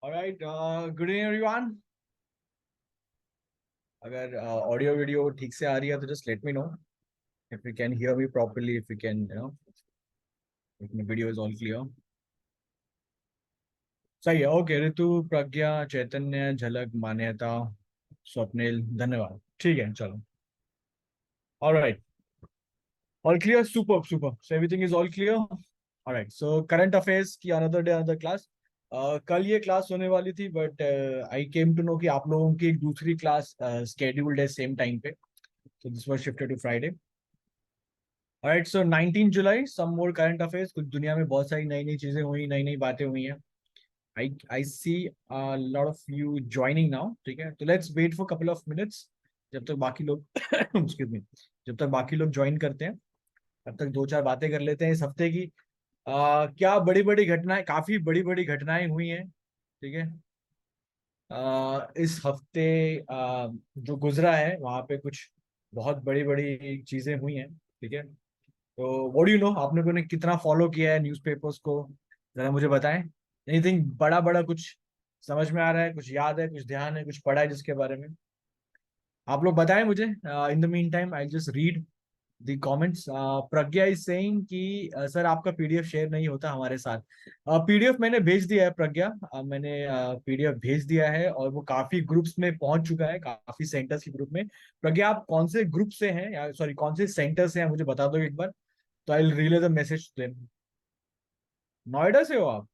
Alright, good evening everyone. अगर audio video ठीक से आ रही है तो just let me know if you can hear me properly, if you can if my video is all clear. सही है। Okay, ऋतु, प्रज्ञा, चैतन्य, झलक, मान्यता, स्वप्निल, धन्यवाद। ठीक है, चलो। Alright, all clear, super super, so everything is all clear. Alright, so current affairs की another day another class. कल ये क्लास होने वाली थी but I came to know कि आप लोगों की एक दूसरी क्लास स्केड्यूल्ड है सेम टाइम पे, so this was shifted to Friday. All right, so 19 July, some more current affairs। कुछ दुनिया में बहुत सारी नई नई चीजें हुई, नई नई बातें हुई हैं। I see a lot of you joining now। ठीक है, तो let's wait for couple of minutes जब तक बाकी लोग excuse me, जब तक बाकी लोग ज्वाइन करते हैं तब तक दो चार बातें कर लेते हैं इस हफ्ते की। क्या बड़ी बड़ी घटनाएं, काफी बड़ी बड़ी घटनाएं हुई हैं। ठीक है, इस हफ्ते जो गुजरा है वहां पे कुछ बहुत बड़ी बड़ी चीजें हुई हैं। ठीक है, तो व्हाट डू यू नो, आपने को ने कितना फॉलो किया है न्यूज़पेपर्स को, जरा मुझे बताएं। एनीथिंग बड़ा बड़ा कुछ समझ में आ रहा है, कुछ याद है, कुछ ध्यान है, कुछ पढ़ा है जिसके बारे में आप लोग बताएं मुझे। In the mean time I just read the comments. Pragya is saying कि सर आपका पीडीएफ शेयर नहीं होता हमारे साथ। पीडीएफ मैंने भेज दिया है प्रज्ञा। मैंने पीडीएफ भेज दिया है और वो काफी ग्रुप्स में पहुंच चुका है, काफी सेंटर्स के ग्रुप में। प्रज्ञा, आप कौन से ग्रुप से हैं, या सॉरी कौन से सेंटर से हैं, मुझे बता दो एक बार, तो I will relay the message to them. Noida से हो आप?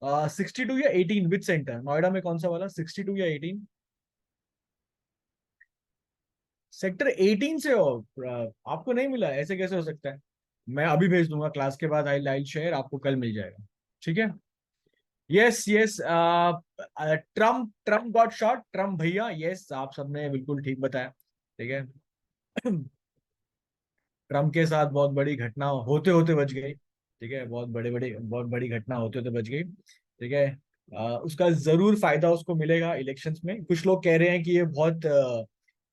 62 या 18 विच सेंटर, नोएडा में कौन सा वाला, 62 या 18? सेक्टर 18 से हो? आपको नहीं मिला, ऐसे कैसे हो सकता है? मैं अभी भेज दूंगा क्लास के बाद, आई आई शेयर, आपको कल मिल जाएगा। ठीक है। Yes yes, Trump Trump got shot, Trump भैया, यस आप सबने बिल्कुल ठीक बताया। ठीक है। ट्रम्प के साथ बहुत बड़ी घटना होते होते बच गई। ठीक है, बहुत बड़ी घटना होते होते बच गई। ठीक है। उसका जरूर फायदा उसको मिलेगा इलेक्शंस में। कुछ लोग कह रहे हैं कि ये बहुत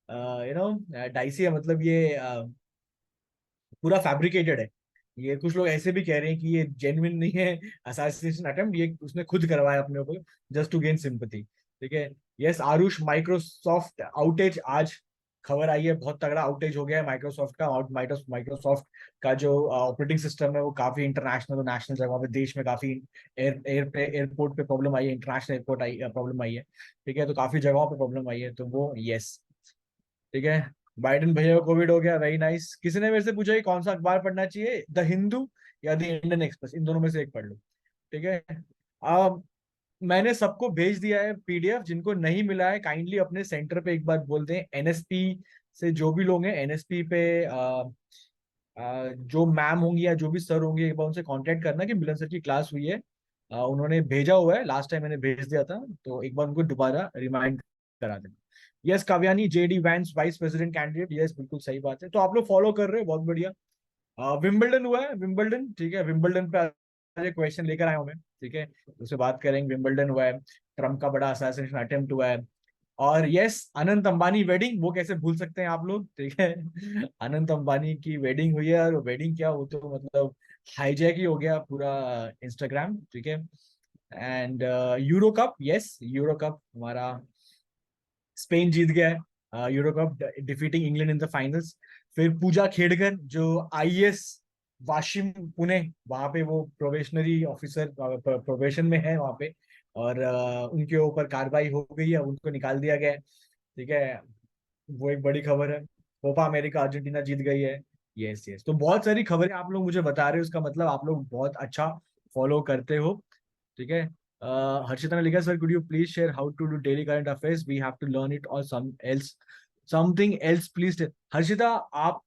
डाइसी है, मतलब ये पूरा फैब्रिकेटेड है। ये कुछ लोग ऐसे भी कह रहे हैं कि ये जेन्युइन नहीं है, असैसिनेशन अटेम्प्ट ये उसने खुद करवाया अपने ऊपर, जस्ट टू गेन सिंपैथी। ठीक है। यस आरुष, माइक्रोसॉफ्ट आउटेज आज खबर आई है, बहुत तगड़ा आउटेज हो गया है माइक्रोसॉफ्ट का। और माइक्रोसॉफ्ट का जो ऑपरेटिंग सिस्टम है वो काफी इंटरनेशनल और नेशनल जगहों पे, देश में काफी एयरपोर्ट पे प्रॉब्लम आई है, इंटरनेशनल एयरपोर्ट आई प्रॉब्लम आई है। ठीक है, तो काफी जगहों पे प्रॉब्लम आई है, तो वो यस। ठीक है। बाइडेन भैया को कोविड हो गया, वेरी नाइस। किसी ने मेरे से पूछा कि कौन सा अखबार पढ़ना चाहिए, द हिंदू या द इंडियन एक्सप्रेस, इन दोनों में से एक पढ़ लो। ठीक है। अब मैंने सबको भेज दिया है पीडीएफ, जिनको नहीं मिला है काइंडली अपने सेंटर पे एक बार बोल दें। एनएसपी से जो भी लोग हैं एनएसपी पे, जो मैम होंगी या जो भी सर होंगे, एक बार उनसे कांटेक्ट करना कि मिलन सर की क्लास हुई है। उन्होंने भेजा हुआ है, लास्ट टाइम मैंने भेज दिया था, तो एक बार उनको दोबारा रिमाइंड करा देना। Yes Kavyani, JD Vance vice president candidate, yes बिल्कुल सही बात है, तो आप लोग फॉलो कर रहे हो, बहुत बढ़िया। विंबलडन हुआ है, विंबलडन। ठीक है, विंबलडन पे आज क्वेश्चन लेकर आया हूं मैं। ठीक है, उससे बात करेंगे। विंबलडन हुआ है, ट्रम्प का बड़ा असैसिनेशन अटेम्प्ट हुआ है, और यस अनंत अंबानी वेडिंग, वो कैसे भूल सकते हैं आप लोग। ठीक है, अनंत अंबानी की वेडिंग हुई है, और वेडिंग क्या, वो तो मतलब हाईजैक ही हो गया पूरा इंस्टाग्राम। ठीक है। And euro cup, yes euro cup हमारा स्पेन जीत गया है, euro cup, defeating England in the finals. फिर पूजा खेड़कर जो आईएएस वाशिम पुणे, वहां पे वो प्रोबेशनरी ऑफिसर प्रोबेशन में है वहां पे, और उनके ऊपर कार्रवाई हो गई है, उनको निकाल दिया गया है। ठीक है, वो एक बड़ी खबर है। कोपा अमेरिका अर्जेंटीना जीत गई है। यस यस, तो बहुत सारी खबरें आप लोग मुझे बता रहे हो, उसका मतलब आप लोग बहुत अच्छा फॉलो करते हो। ठीक है। हर्षिता ने लिखा, sir could you please share how to do daily current affairs, we have to learn it और some else, something else please. Harshita, आप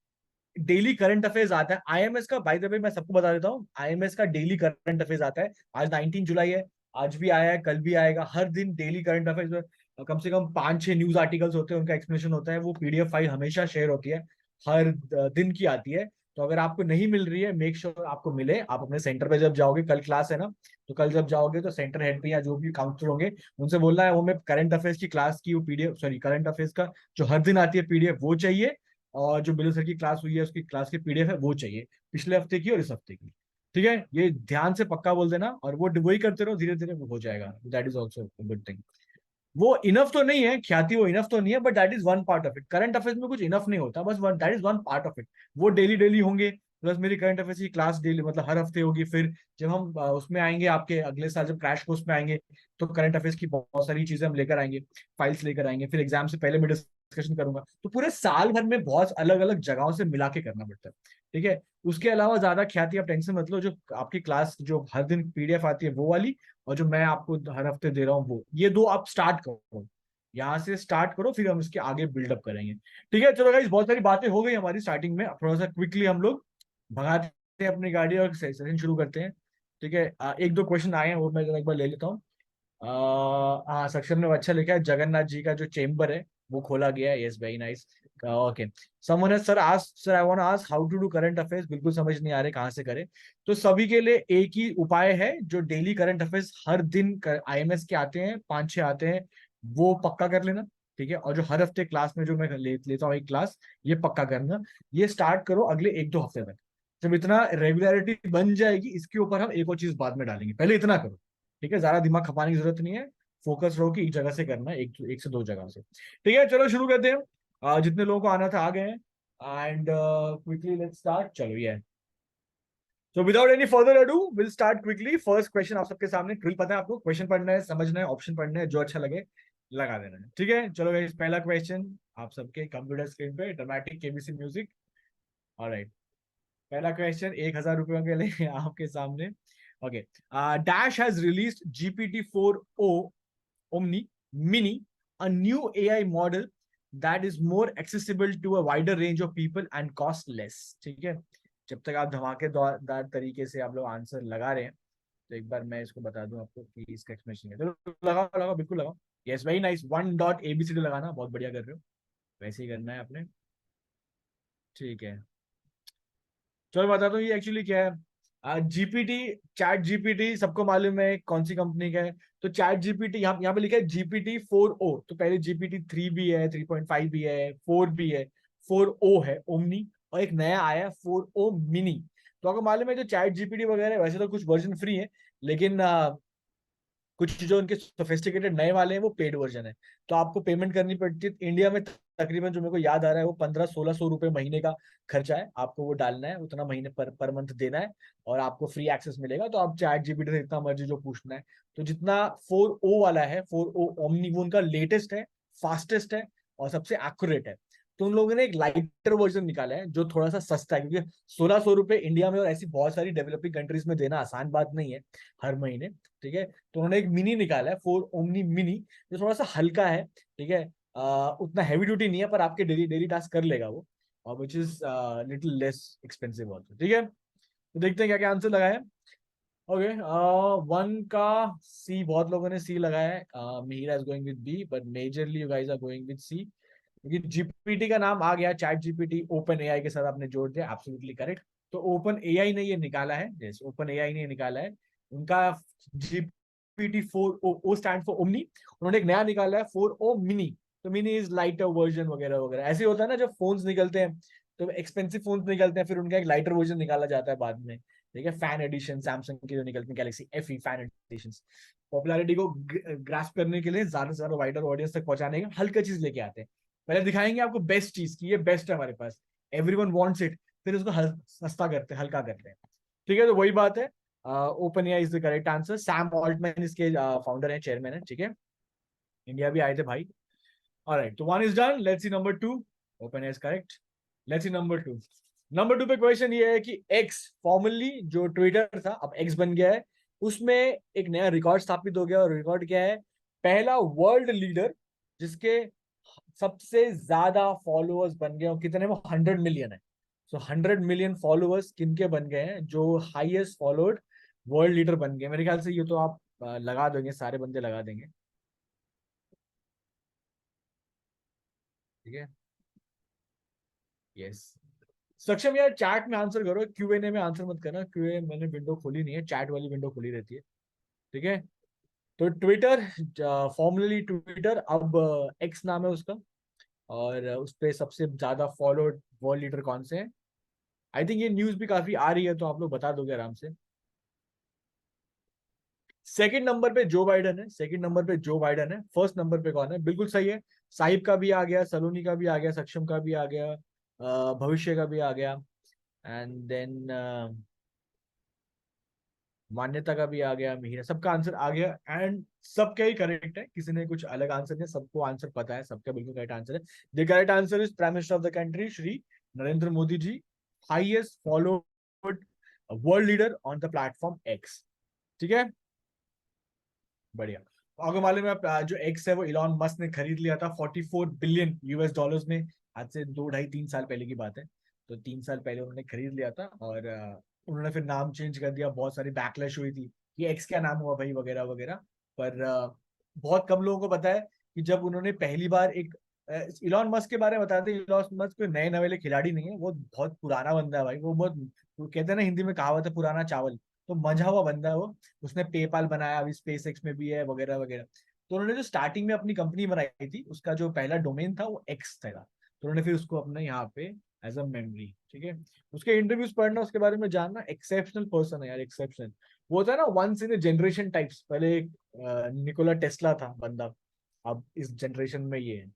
डेली करंट अफेयर्स आता है आईएमएस का, बाय द वे मैं सबको बता देता हूँ, आईएमएस का डेली करंट अफेयर्स आता है। आज 19 जुलाई है, आज भी आया है, कल भी आएगा, हर दिन डेली करंट अफेयर्स में कम से कम 5-6 न्यूज आर्टिकल्स होते हैं, उनका एक्सप्लेनेशन होता है, वो पीडीएफ फाइल हमेशा शेयर होती है, हर दिन की आती है। तो अगर आपको नहीं मिल रही है, मेक श्योर आपको मिले। आप अपने सेंटर पे जब जाओगे, कल क्लास है ना, तो कल जब जाओगे तो सेंटर हेड पे या जो भी काउंसलर होंगे उनसे बोलना है वो मैं करंट अफेयर्स की क्लास की वो पीडीएफ, सॉरी करंट अफेयर्स का जो हर दिन आती है पीडीएफ वो चाहिए, और जो बिलो सर की क्लास हुई है उसकी क्लास की पीडीएफ है वो चाहिए, पिछले हफ्ते की और इस हफ्ते की। ठीक है, ये ध्यान से पक्का बोल देना, और वो वही करते रहो, धीरे धीरे वो हो जाएगा, that is also good thing. वो इनफ तो नहीं है ख्याति, वो इनफ तो नहीं है, but that is one part of it. Current affairs में कुछ इनफ नहीं होता, बस one, that is one part of it. वो डेली डेली होंगे, प्लस मेरी करंट अफेयर्स की क्लास डेली मतलब हर हफ्ते होगी। फिर जब हम उसमें आएंगे आपके अगले साल, जब क्रैश कोर्स में आएंगे, तो करंट अफेयर्स की बहुत सारी चीजें हम लेकर आएंगे, फाइल्स लेकर आएंगे। फिर एग्जाम से पहले मैं डिस्कशन करूंगा, तो पूरे साल भर में बहुत अलग अलग जगहों से मिला के करना पड़ता है। ठीक है, उसके अलावा ज्यादा ख्याति आप टेंशन मत लो, जो आपकी क्लास जो हर दिन पीडीएफ आती है वो वाली, और जो मैं आपको हर हफ्ते दे रहा हूँ वो, ये दो आप स्टार्ट करो, यहाँ से स्टार्ट करो, फिर हम इसके आगे बिल्डअप करेंगे। ठीक है, चलो गाइस, बहुत सारी बातें हो गई हमारी स्टार्टिंग में, अब थोड़ा सा क्विकली हम लोग भगाते हैं अपनी गाड़ी और सेशन शुरू करते हैं। ठीक है, एक दो क्वेश्चन आए हैं, वो मैं जरा एक बार ले लेता हूँ। हाँ, सेक्शन में अच्छा लिखा है, जगन्नाथ जी का जो चेम्बर है वो खोला गया है, yes very nice. Okay, someone has sir asked, sir I want to ask how to do current affairs, बिल्कुल समझ नहीं आ रहे कहाँ से करें। तो सभी के लिए एक ही उपाय है, जो डेली करंट अफेयर्स हर दिन आईएमएस के आते हैं, 5-6 आते हैं, वो पक्का कर लेना। ठीक है, और जो हर हफ्ते क्लास में जो मैं लेता हूँ एक क्लास, ये पक्का करना। ये स्टार्ट करो अगले 1-2 हफ्ते तक। जब इतना रेगुलरिटी बन जाएगी, इसके ऊपर हम एक और चीज बाद में डालेंगे, पहले इतना करो। ठीक है, ज्यादा दिमाग खपाने की जरूरत नहीं है, फोकस रहो कि एक जगह से करना है, एक से दो जगह से। ठीक है, चलो शुरू करते हैं। जितने लोगों को आना था आ गए हैं, एंड क्विकली लेट्स स्टार्ट, चलो ये। So without any further ado, we'll start quickly. First question आप सबके सामने, ट्रिल पता है आपको, क्वेश्चन पढ़ना है, समझना है, ऑप्शन पढ़ना है, जो अच्छा लगे लगा देना है। ठीक है, चलो गाइस, पहला क्वेश्चन आप सबके कंप्यूटर स्क्रीन पे, ड्रामेटिक केबीसी म्यूजिक। ऑलराइट, पहला क्वेश्चन 1,000 रुपयों के लिए आपके सामने। Okay, dash has released GPT-4o Omni Mini, a new AI model that is more accessible to a wider range of people and cost less। ठीक है, जब तक आप धमाकेदार तरीके से आप लोग आंसर लगा रहे हैं, तो एक बार मैं इसको बता दूं आपको कि इसका एक्सप्लेनेशन है। तो लगाओ लगाओ, बिल्कुल लगाओ। यस, वेरी नाइस, 1.abcd लगाना, बहुत बढ़िया कर रहे हो, वैसे ही करना है आपने। ठीक है, चलो बताता हूँ ये एक्चुअली क्या है। जीपीटी, चैट जीपीटी सबको मालूम है कौन सी कंपनी का है। तो चैट जीपीटी यहाँ पे लिखा है GPT-4o, तो पहले GPT-3 भी है, 3.5 भी है, 4 भी है, 4o है ओमनी, और एक नया आया है 4o मिनी। तो आपको मालूम है जो चैट जीपीटी वगैरह है, वैसे तो कुछ वर्जन फ्री है, लेकिन कुछ जो उनके सोफिस्टिकेटेड नए वाले हैं वो पेड वर्जन है, तो आपको पेमेंट करनी पड़ती है। इंडिया में तकरीबन, जो मेरे को याद आ रहा है, वो 1500-1600 रुपए महीने का खर्चा है, आपको वो डालना है, उतना महीने पर मंथ देना है, और आपको फ्री एक्सेस मिलेगा। तो आप चैट जीपीटी से इतना मर्जी जो पूछना है, तो जितना 4o वाला है, 4o ओमनी, वो उनका लेटेस्ट है, फास्टेस्ट है, और सबसे एक्यूरेट है। तो उन लोगों ने एक लाइटर वर्जन निकाला है जो थोड़ा सा सस्ता है, क्योंकि 1600 रुपए इंडिया में और ऐसी बहुत सारी डेवलपिंग कंट्रीज में देना आसान बात नहीं है हर महीने। ठीक है, तो उन्होंने एक मिनी निकाला है, 4 ओमनी मिनी, जो थोड़ा सा हल्का है। ठीक है, उतना हैवी ड्यूटी नहीं है, पर आपके डेली डेली टास्क कर लेगा वो, और which is little less expensive also. ठीक है, तो देखते हैं क्या क्या आंसर लगाया है। ओके, 1 का सी, बहुत लोगों ने सी लगाया है। Meera is going with B, but majorly you guys are going with C, क्योंकि जीपीटी का नाम आ गया, चैट जीपीटी ओपन एआई के साथ आपने जोड़ दिया, एब्सोल्युटली करेक्ट। तो ओपन एआई ने ये निकाला है, जैसे ओपन एआई ने निकाला है उनका GPT-4o स्टैंड फॉर ओमनी। उन्होंने एक नया निकाला है 4o मिनी, तो मिनी इज लाइटर वर्जन वगैरह वगैरह, ऐसे होता है ना, जब फोन्स निकलते हैं तो एक्सपेंसिव फोन्स निकलते हैं, फिर उनका एक लाइटर वर्जन निकाला जाता है बाद में। ठीक है, फैन एडिशन सैमसंग की जो निकलती है, Galaxy FE fan addition, popularity को ग्रास्प करने के लिए, ज्यादा से ज्यादा वाइडर ऑडियंस तक पहुंचाने का हल्का चीज लेके आते हैं। पहले दिखाएंगे आपको बेस्ट चीज की, ये बेस्ट है हमारे पास, एवरीवन वांट्स इट, फिर उसको सस्ता करते हैं, हल्का करते हैं। ठीक है, तो वही बात है, open AI is the correct answer. Sam Altman इसके फाउंडर है, चेयरमैन है। ठीक है, इंडिया भी आए थे भाई। ऑलराइट, तो one is done, let's see number 2। OpenAI is correct, let's see number 2। Number 2 पे क्वेश्चन ये है कि एक्स, फॉर्मली जो ट्विटर था अब एक्स बन गया है, उसमें एक नया रिकॉर्ड स्थापित हो गया, और रिकॉर्ड क्या है, पहला वर्ल्ड लीडर जिसके सबसे ज्यादा फॉलोअर्स बन गए, और कितने, वो 100 मिलियन है। सो 100 मिलियन फॉलोअर्स किनके बन गए हैं, जो हाईएस्ट फॉलोड वर्ल्ड लीडर बन गए। मेरे ख्याल से ये तो आप लगा देंगे, सारे बंदे लगा देंगे। ठीक है, यस, सक्षम यार चैट में आंसर करो, क्यूएनए में आंसर मत करना, क्यूए मैंने विंडो खोली नहीं है, चैट वाली विंडो खुली रहती है। ठीक है, तो ट्विटर, फॉर्मली ट्विटर, अब एक्स नाम है उसका, और उस पे सबसे ज्यादा फॉलोड वर्ल्ड लीडर कौन से हैं, आई थिंक ये न्यूज भी काफी आ रही है, तो आप लोग बता दोगे आराम से। सेकंड नंबर पे जो बाइडन है, सेकंड नंबर पे जो बाइडन है। फर्स्ट नंबर पे कौन है? बिल्कुल सही है, साहिब का भी आ गया, सलोनी का भी आ गया, सक्षम का भी आ गया, भविष्य का भी आ गया, एंड देन मान्यता का भी आ गया, मिहिर, सबका आंसर आ गया, एंड सबका ही करेक्ट है, किसी ने कुछ अलग आंसर नहीं, सबको आंसर पता है, सबका बिल्कुल करेक्ट आंसर है। The correct answer is prime minister of the country Shri Narendra Modi ji, highest followed world leader on the platform X. ठीक है, बढ़िया। अगर मालूम है जो एक्स है वो इलॉन मस्क ने खरीद लिया था 44 बिलियन यूएस डॉलर्स में, आज से 2 ढाई 3 साल पहले की बात है। तो 3 साल पहले उन्होंने खरीद लिया था, और उन्होंने फिर नाम चेंज कर दिया, बहुत सारी बैकलैश हुई थी कि एक्स क्या नाम हुआ भाई, वगैरह वगैरह। पर बहुत कम लोगों को पता है कि जब उन्होंने पहली बार एक इलॉन मस्क के बारे में बताते हैं, इलॉन मस्क कोई नए नवेले खिलाड़ी नहीं है, वो बहुत पुराना बंदा है भाई, वो बहुत, वो कहते हैं ना हिंदी में कहावत है, पुराना चावल। तो मंझा हुआ बंदा है वो। उसने पेपाल बनाया, अभी स्पेस एक्स में भी है, वगैरह वगैरह। तो उन्होंने जो स्टार्टिंग में अपनी कंपनी बनाई थी, उसका जो पहला डोमेन था वो एक्स था, तो उन्होंने फिर उसको अपने यहाँ पे एज अ मेमोरी, ठीक है। उसके इंटरव्यूज पढ़ना, उसके बारे में जानना, एक्सेप्शनल पर्सन है यार, एक्सेप्शनल। वो होता है ना वंस इन जनरेशन टाइप्स, पहले एक निकोला टेस्ला था बंदा, अब इस जनरेशन में ये है।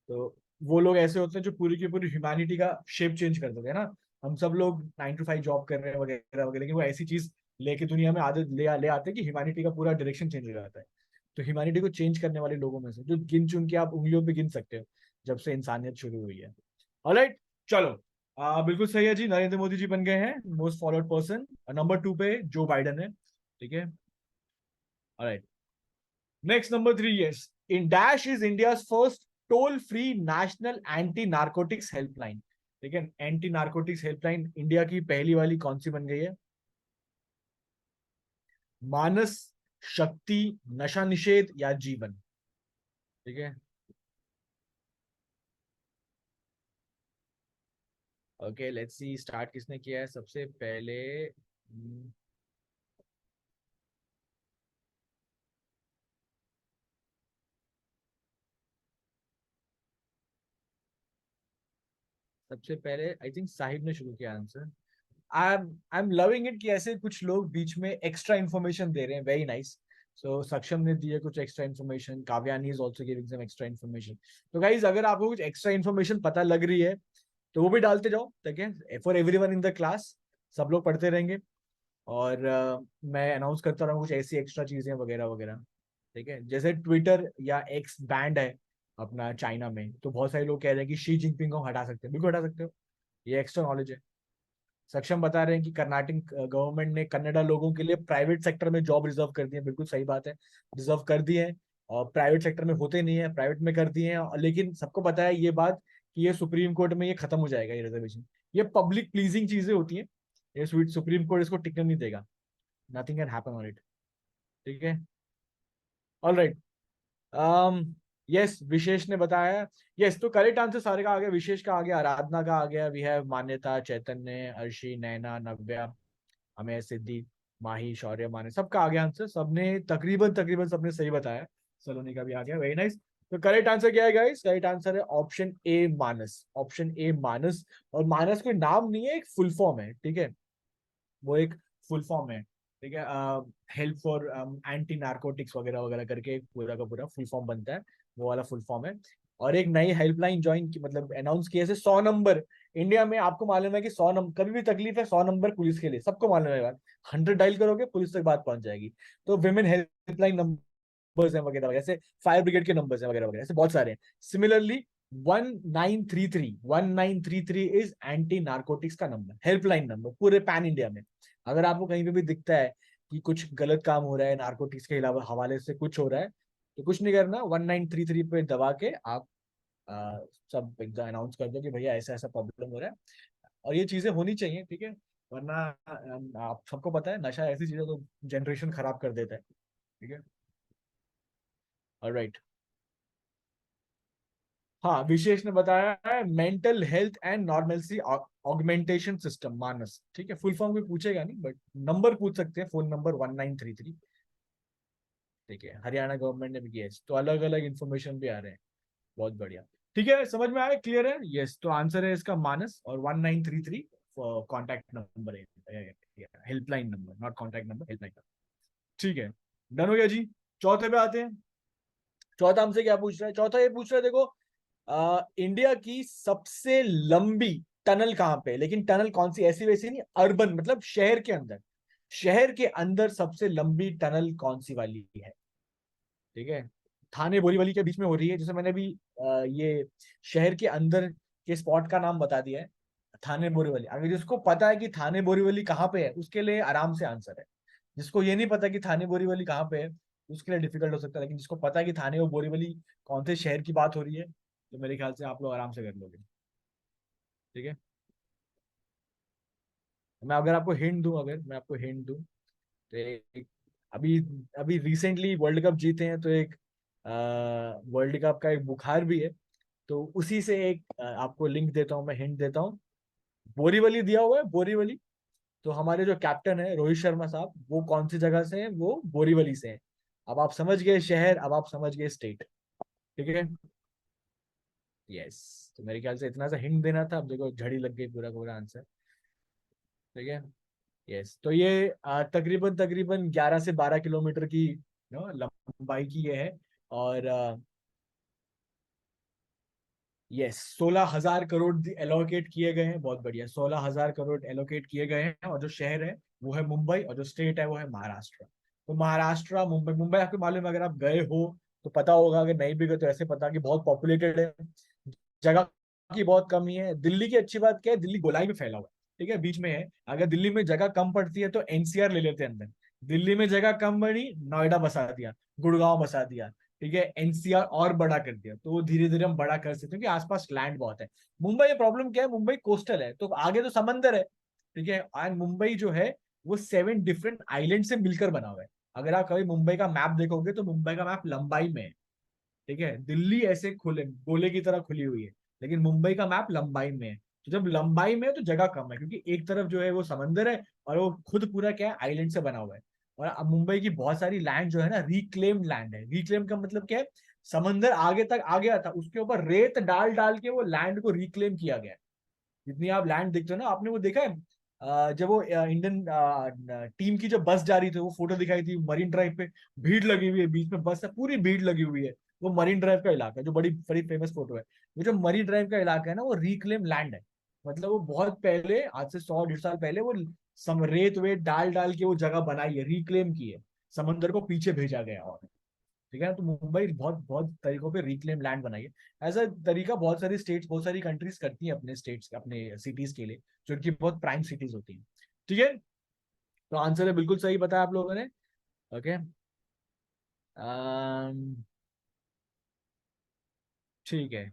तो वो लोग ऐसे होते हैं जो पूरी की पूरी ह्यूमैनिटी का शेप चेंज कर देते हैं ना। हम सब लोग 9 to 5 जॉब कर रहे हैं, वगैरह वगैरह, लेकिन वो ऐसी चीज लेके दुनिया में आदत ले आते हैं कि ह्यूमैनिटी का पूरा डायरेक्शन चेंज हो जाता है। तो ह्यूमैनिटी को चेंज करने वाले लोगों में से जो गिन चुन के आप उंगलियों पे गिन सकते हो, जब से इंसानियत शुरू हुई है। ऑलराइट, चलो। बिल्कुल सही है जी, नरेंद्र मोदी जी बन गए हैं मोस्ट फॉलोड पर्सन। नंबर 2 पे जो बाइडन है, ठीक है। Alright, next number 3, yes, in dash is India first toll free national anti narcotics helpline. ठीक है, एंटी नार्कोटिक्स हेल्पलाइन इंडिया की पहली वाली कौन सी बन गई है? मानस, शक्ति, नशा निषेध या जीवन? ठीक है, ओके, लेट्स सी स्टार्ट किसने किया है सबसे पहले। सबसे पहले आई थिंक साहिब ने शुरू किया answer. I am loving it कि ऐसे कुछ लोग बीच में एक्स्ट्रा इन्फॉर्मेशन दे रहे हैं, वेरी नाइस। सो सक्षम ने दिया कुछ extra information, Kavyani is also giving some extra information. तो गाइज, अगर आपको कुछ एक्स्ट्रा इन्फॉर्मेशन पता लग रही है तो वो भी डालते जाओ, ठीक है, for everyone in the class. सब लोग पढ़ते रहेंगे, और मैं अनाउंस करता रहूँ कुछ ऐसी एक्स्ट्रा चीजें, वगैरह वगैरह। ठीक है, जैसे ट्विटर या एक्स बैंड है अपना चाइना में, तो बहुत सारे लोग कह रहे हैं कि शी जिनपिंग को हटा सकते हैं, बिल्कुल हटा सकते हो, ये एक्स्ट्रा नॉलेज है। सक्षम बता रहे हैं कि कर्नाटक गवर्नमेंट ने कन्नड़ा लोगों के लिए प्राइवेट सेक्टर में जॉब रिजर्व कर दी है, बिल्कुल सही बात है, रिजर्व कर दी है। और प्राइवेट सेक्टर में होते नहीं है, प्राइवेट में कर दिए हैं, लेकिन सबको पता है ये बात कि ये सुप्रीम कोर्ट में ये खत्म हो जाएगा, ये रिजर्वेशन। ये पब्लिक प्लीजिंग चीजें होती हैं, ये सुप्रीम कोर्ट इसको टिकने नहीं देगा, nothing can happen on it. ठीक है, ऑल राइट। यस, विशेष ने बताया। यस, तो करेक्ट आंसर सारे का आ गया, विशेष का आ गया, आराधना का आ गया, वी हैव मान्यता, चैतन्य, अर्शी, नैना, नव्या, हमें, सिद्धि, माही, शौर्य, माने, सबका आ गया आंसर, सबने तकरीबन तकरीबन सबने सही बताया। सलोनी का भी आ गया, वेरी नाइस। तो करेक्ट आंसर क्या है गाइस? करेक्ट आंसर है option A, Manas, option A, Manas. और मानस कोई नाम नहीं है, एक फुल फॉर्म है, ठीक है, वो एक फुल फॉर्म है, ठीक है। हेल्प फॉर एंटी नार्कोटिक्स वगैरह वगैरह करके एक पूरा का पूरा फुल फॉर्म बनता है, वो वाला फुल फॉर्म है। और एक नई हेल्पलाइन ज्वाइन की, मतलब अनाउंस किया है, 100 नंबर। इंडिया में आपको मालूम है कि 100 नंबर, कभी भी तकलीफ है 100 नंबर पुलिस के लिए, सबको मालूम है बात। 100 डायल करोगे पुलिस तक बात पहुंच जाएगी। तो विमेन हेल्पलाइन नंबर्स हैं, वगैरह वगैरह, ऐसे फायर ब्रिगेड के नंबर्स हैं, वगैरह वगैरह, ऐसे बहुत सारे हैं। सिमिलरली 1933 इज एंटी नार्कोटिक्स का नंबर, हेल्पलाइन नंबर पूरे पैन इंडिया में। अगर आपको कहीं पे भी दिखता है कि कुछ गलत काम हो रहा है, नार्कोटिक्स के अलावा हवाले से कुछ हो रहा है, तो कुछ नहीं करना, 1933 पे दबा के आप आ, सब एकदम अनाउंस कर दो कि भैया ऐसा ऐसा प्रॉब्लम हो रहा है। और ये चीजें होनी चाहिए, ठीक है, वरना आप सबको पता है नशा ऐसी चीज है तो जनरेशन खराब कर देता है। ठीक है, ऑलराइट। हाँ, विशेष ने बताया है mental health and normalcy augmentation system, Manas, ठीक है, फुल फॉर्म भी पूछेगा नहीं, बट नंबर पूछ सकते हैं, फोन नंबर 1933। ठीक है, हरियाणा गवर्नमेंट ने भी किया है, तो अलग अलग इन्फॉर्मेशन भी आ रहे हैं, बहुत बढ़िया। ठीक है, समझ में आया, क्लियर है, यस, तो आंसर है इसका मानस, और 1933 कॉन्टैक्ट नंबर है, helpline number, not contact number, helpline number. ठीक है, डन हो गया जी। चौथे पे आते हैं। चौथा हमसे क्या पूछ रहा है? चौथा ये पूछ रहा है, देखो इंडिया की सबसे लंबी टनल कहाँ पे है, लेकिन टनल कौन सी, ऐसी वैसी नहीं, अर्बन मतलब शहर के अंदर, शहर के अंदर सबसे लंबी टनल कौन सी वाली है? ठीक है, थाने बोरीवली के बीच में हो रही है, जैसे मैंने भी ये शहर के अंदर के स्पॉट का नाम बता दिया है, थाने बोरीवली। अगर जिसको पता है कि थाने बोरीवली कहाँ पे है, उसके लिए आराम से आंसर है। जिसको ये नहीं पता कि थाने बोरीवली कहाँ पे है, उसके लिए डिफिकल्ट हो सकता है, लेकिन जिसको पता है कि थाने और बोरीवली कौन से शहर की बात हो रही है, तो मेरे ख्याल से आप लोग आराम से कर लोगे। ठीक है, मैं अगर आपको हिंट दूं, अगर मैं आपको हिंट दूं, तो अभी अभी रिसेंटली वर्ल्ड कप जीते हैं, तो एक वर्ल्ड कप का एक बुखार भी है, तो उसी से एक आपको लिंक देता हूँ, मैं हिंट देता हूँ। बोरीवली दिया हुआ है, बोरीवली। तो हमारे जो कैप्टन है रोहित शर्मा साहब, वो कौन सी जगह से हैं? वो बोरीवली से हैं। अब आप समझ गए शहर, अब आप समझ गए स्टेट। ठीक है, यस। तो मेरे ख्याल से इतना सा हिंट देना था, अब देखो झड़ी लग गई पूरा पूरा आंसर। ठीक है, यस। तो ये तकरीबन तकरीबन 11 से 12 किलोमीटर की लंबाई की ये है। और यस, 16,000 करोड़ एलोकेट किए गए हैं, बहुत बढ़िया, 16,000 करोड़ एलोकेट किए गए हैं। और जो शहर है वो है मुंबई, और जो स्टेट है वो है महाराष्ट्र। तो महाराष्ट्र, मुंबई, मुंबई आपको मालूम है, अगर आप गए हो तो पता होगा, अगर नहीं भी गए तो ऐसे पता कि बहुत पॉपुलेटेड है, जगह की बहुत कमी है। दिल्ली की अच्छी बात क्या है, दिल्ली गोलाई में फैला हुआ है, ठीक है, बीच में है। अगर दिल्ली में जगह कम पड़ती है तो एनसीआर ले लेते हैं अंदर। दिल्ली में जगह कम पड़ी, नोएडा बसा दिया, गुड़गांव बसा दिया, ठीक है, एनसीआर और बड़ा कर दिया, तो वो धीरे धीरे हम बड़ा कर सकते हैं, क्योंकि आसपास लैंड बहुत है। मुंबई में प्रॉब्लम क्या है, मुंबई कोस्टल है, तो आगे तो समंदर है, ठीक है। एंड मुंबई जो है वो 7 डिफरेंट आइलैंड से मिलकर बना हुआ है। अगर आप कभी मुंबई का मैप देखोगे तो मुंबई का मैप लंबाई में है, ठीक है। दिल्ली ऐसे खुले गोले की तरह खुली हुई है, लेकिन मुंबई का मैप लंबाई में है। तो जब लंबाई में है तो जगह कम है, क्योंकि एक तरफ जो है वो समंदर है, और वो खुद पूरा क्या है, आइलैंड से बना हुआ है। और अब मुंबई की बहुत सारी लैंड जो है ना, रिक्लेम्ड लैंड है। रिक्लेम का मतलब क्या है, समंदर आगे तक आ गया था, उसके ऊपर रेत डाल डाल के वो लैंड को रिक्लेम किया गया है। जितनी आप लैंड देखते हो ना, आपने वो देखा है जब वो इंडियन टीम की जब बस जा रही थी, वो फोटो दिखाई थी मरीन ड्राइव पे, भीड़ लगी हुई है, बीच में बस है, पूरी भीड़ लगी हुई है। वो मरीन ड्राइव का इलाका है, जो बड़ी बड़ी फेमस फोटो है। वो जो मरीन ड्राइव का इलाका है ना, वो रिक्लेम लैंड है। मतलब वो बहुत पहले, आज से 100 150 साल पहले, वो रेत वेत डाल डाल के वो जगह बनाई है, रिक्लेम की है, समंदर को पीछे भेजा गया। और ठीक है ना, तो मुंबई बहुत बहुत तरीकों पे रिक्लेम लैंड बनाई है। ऐसा तरीका बहुत सारी स्टेट्स, बहुत सारी कंट्रीज करती हैं अपने स्टेट्स, अपने सिटीज के लिए, जो कि बहुत प्राइम सिटीज होती हैं। ठीक है, तो आंसर है बिल्कुल सही बताया आप लोगों ने। ओके, ठीक है,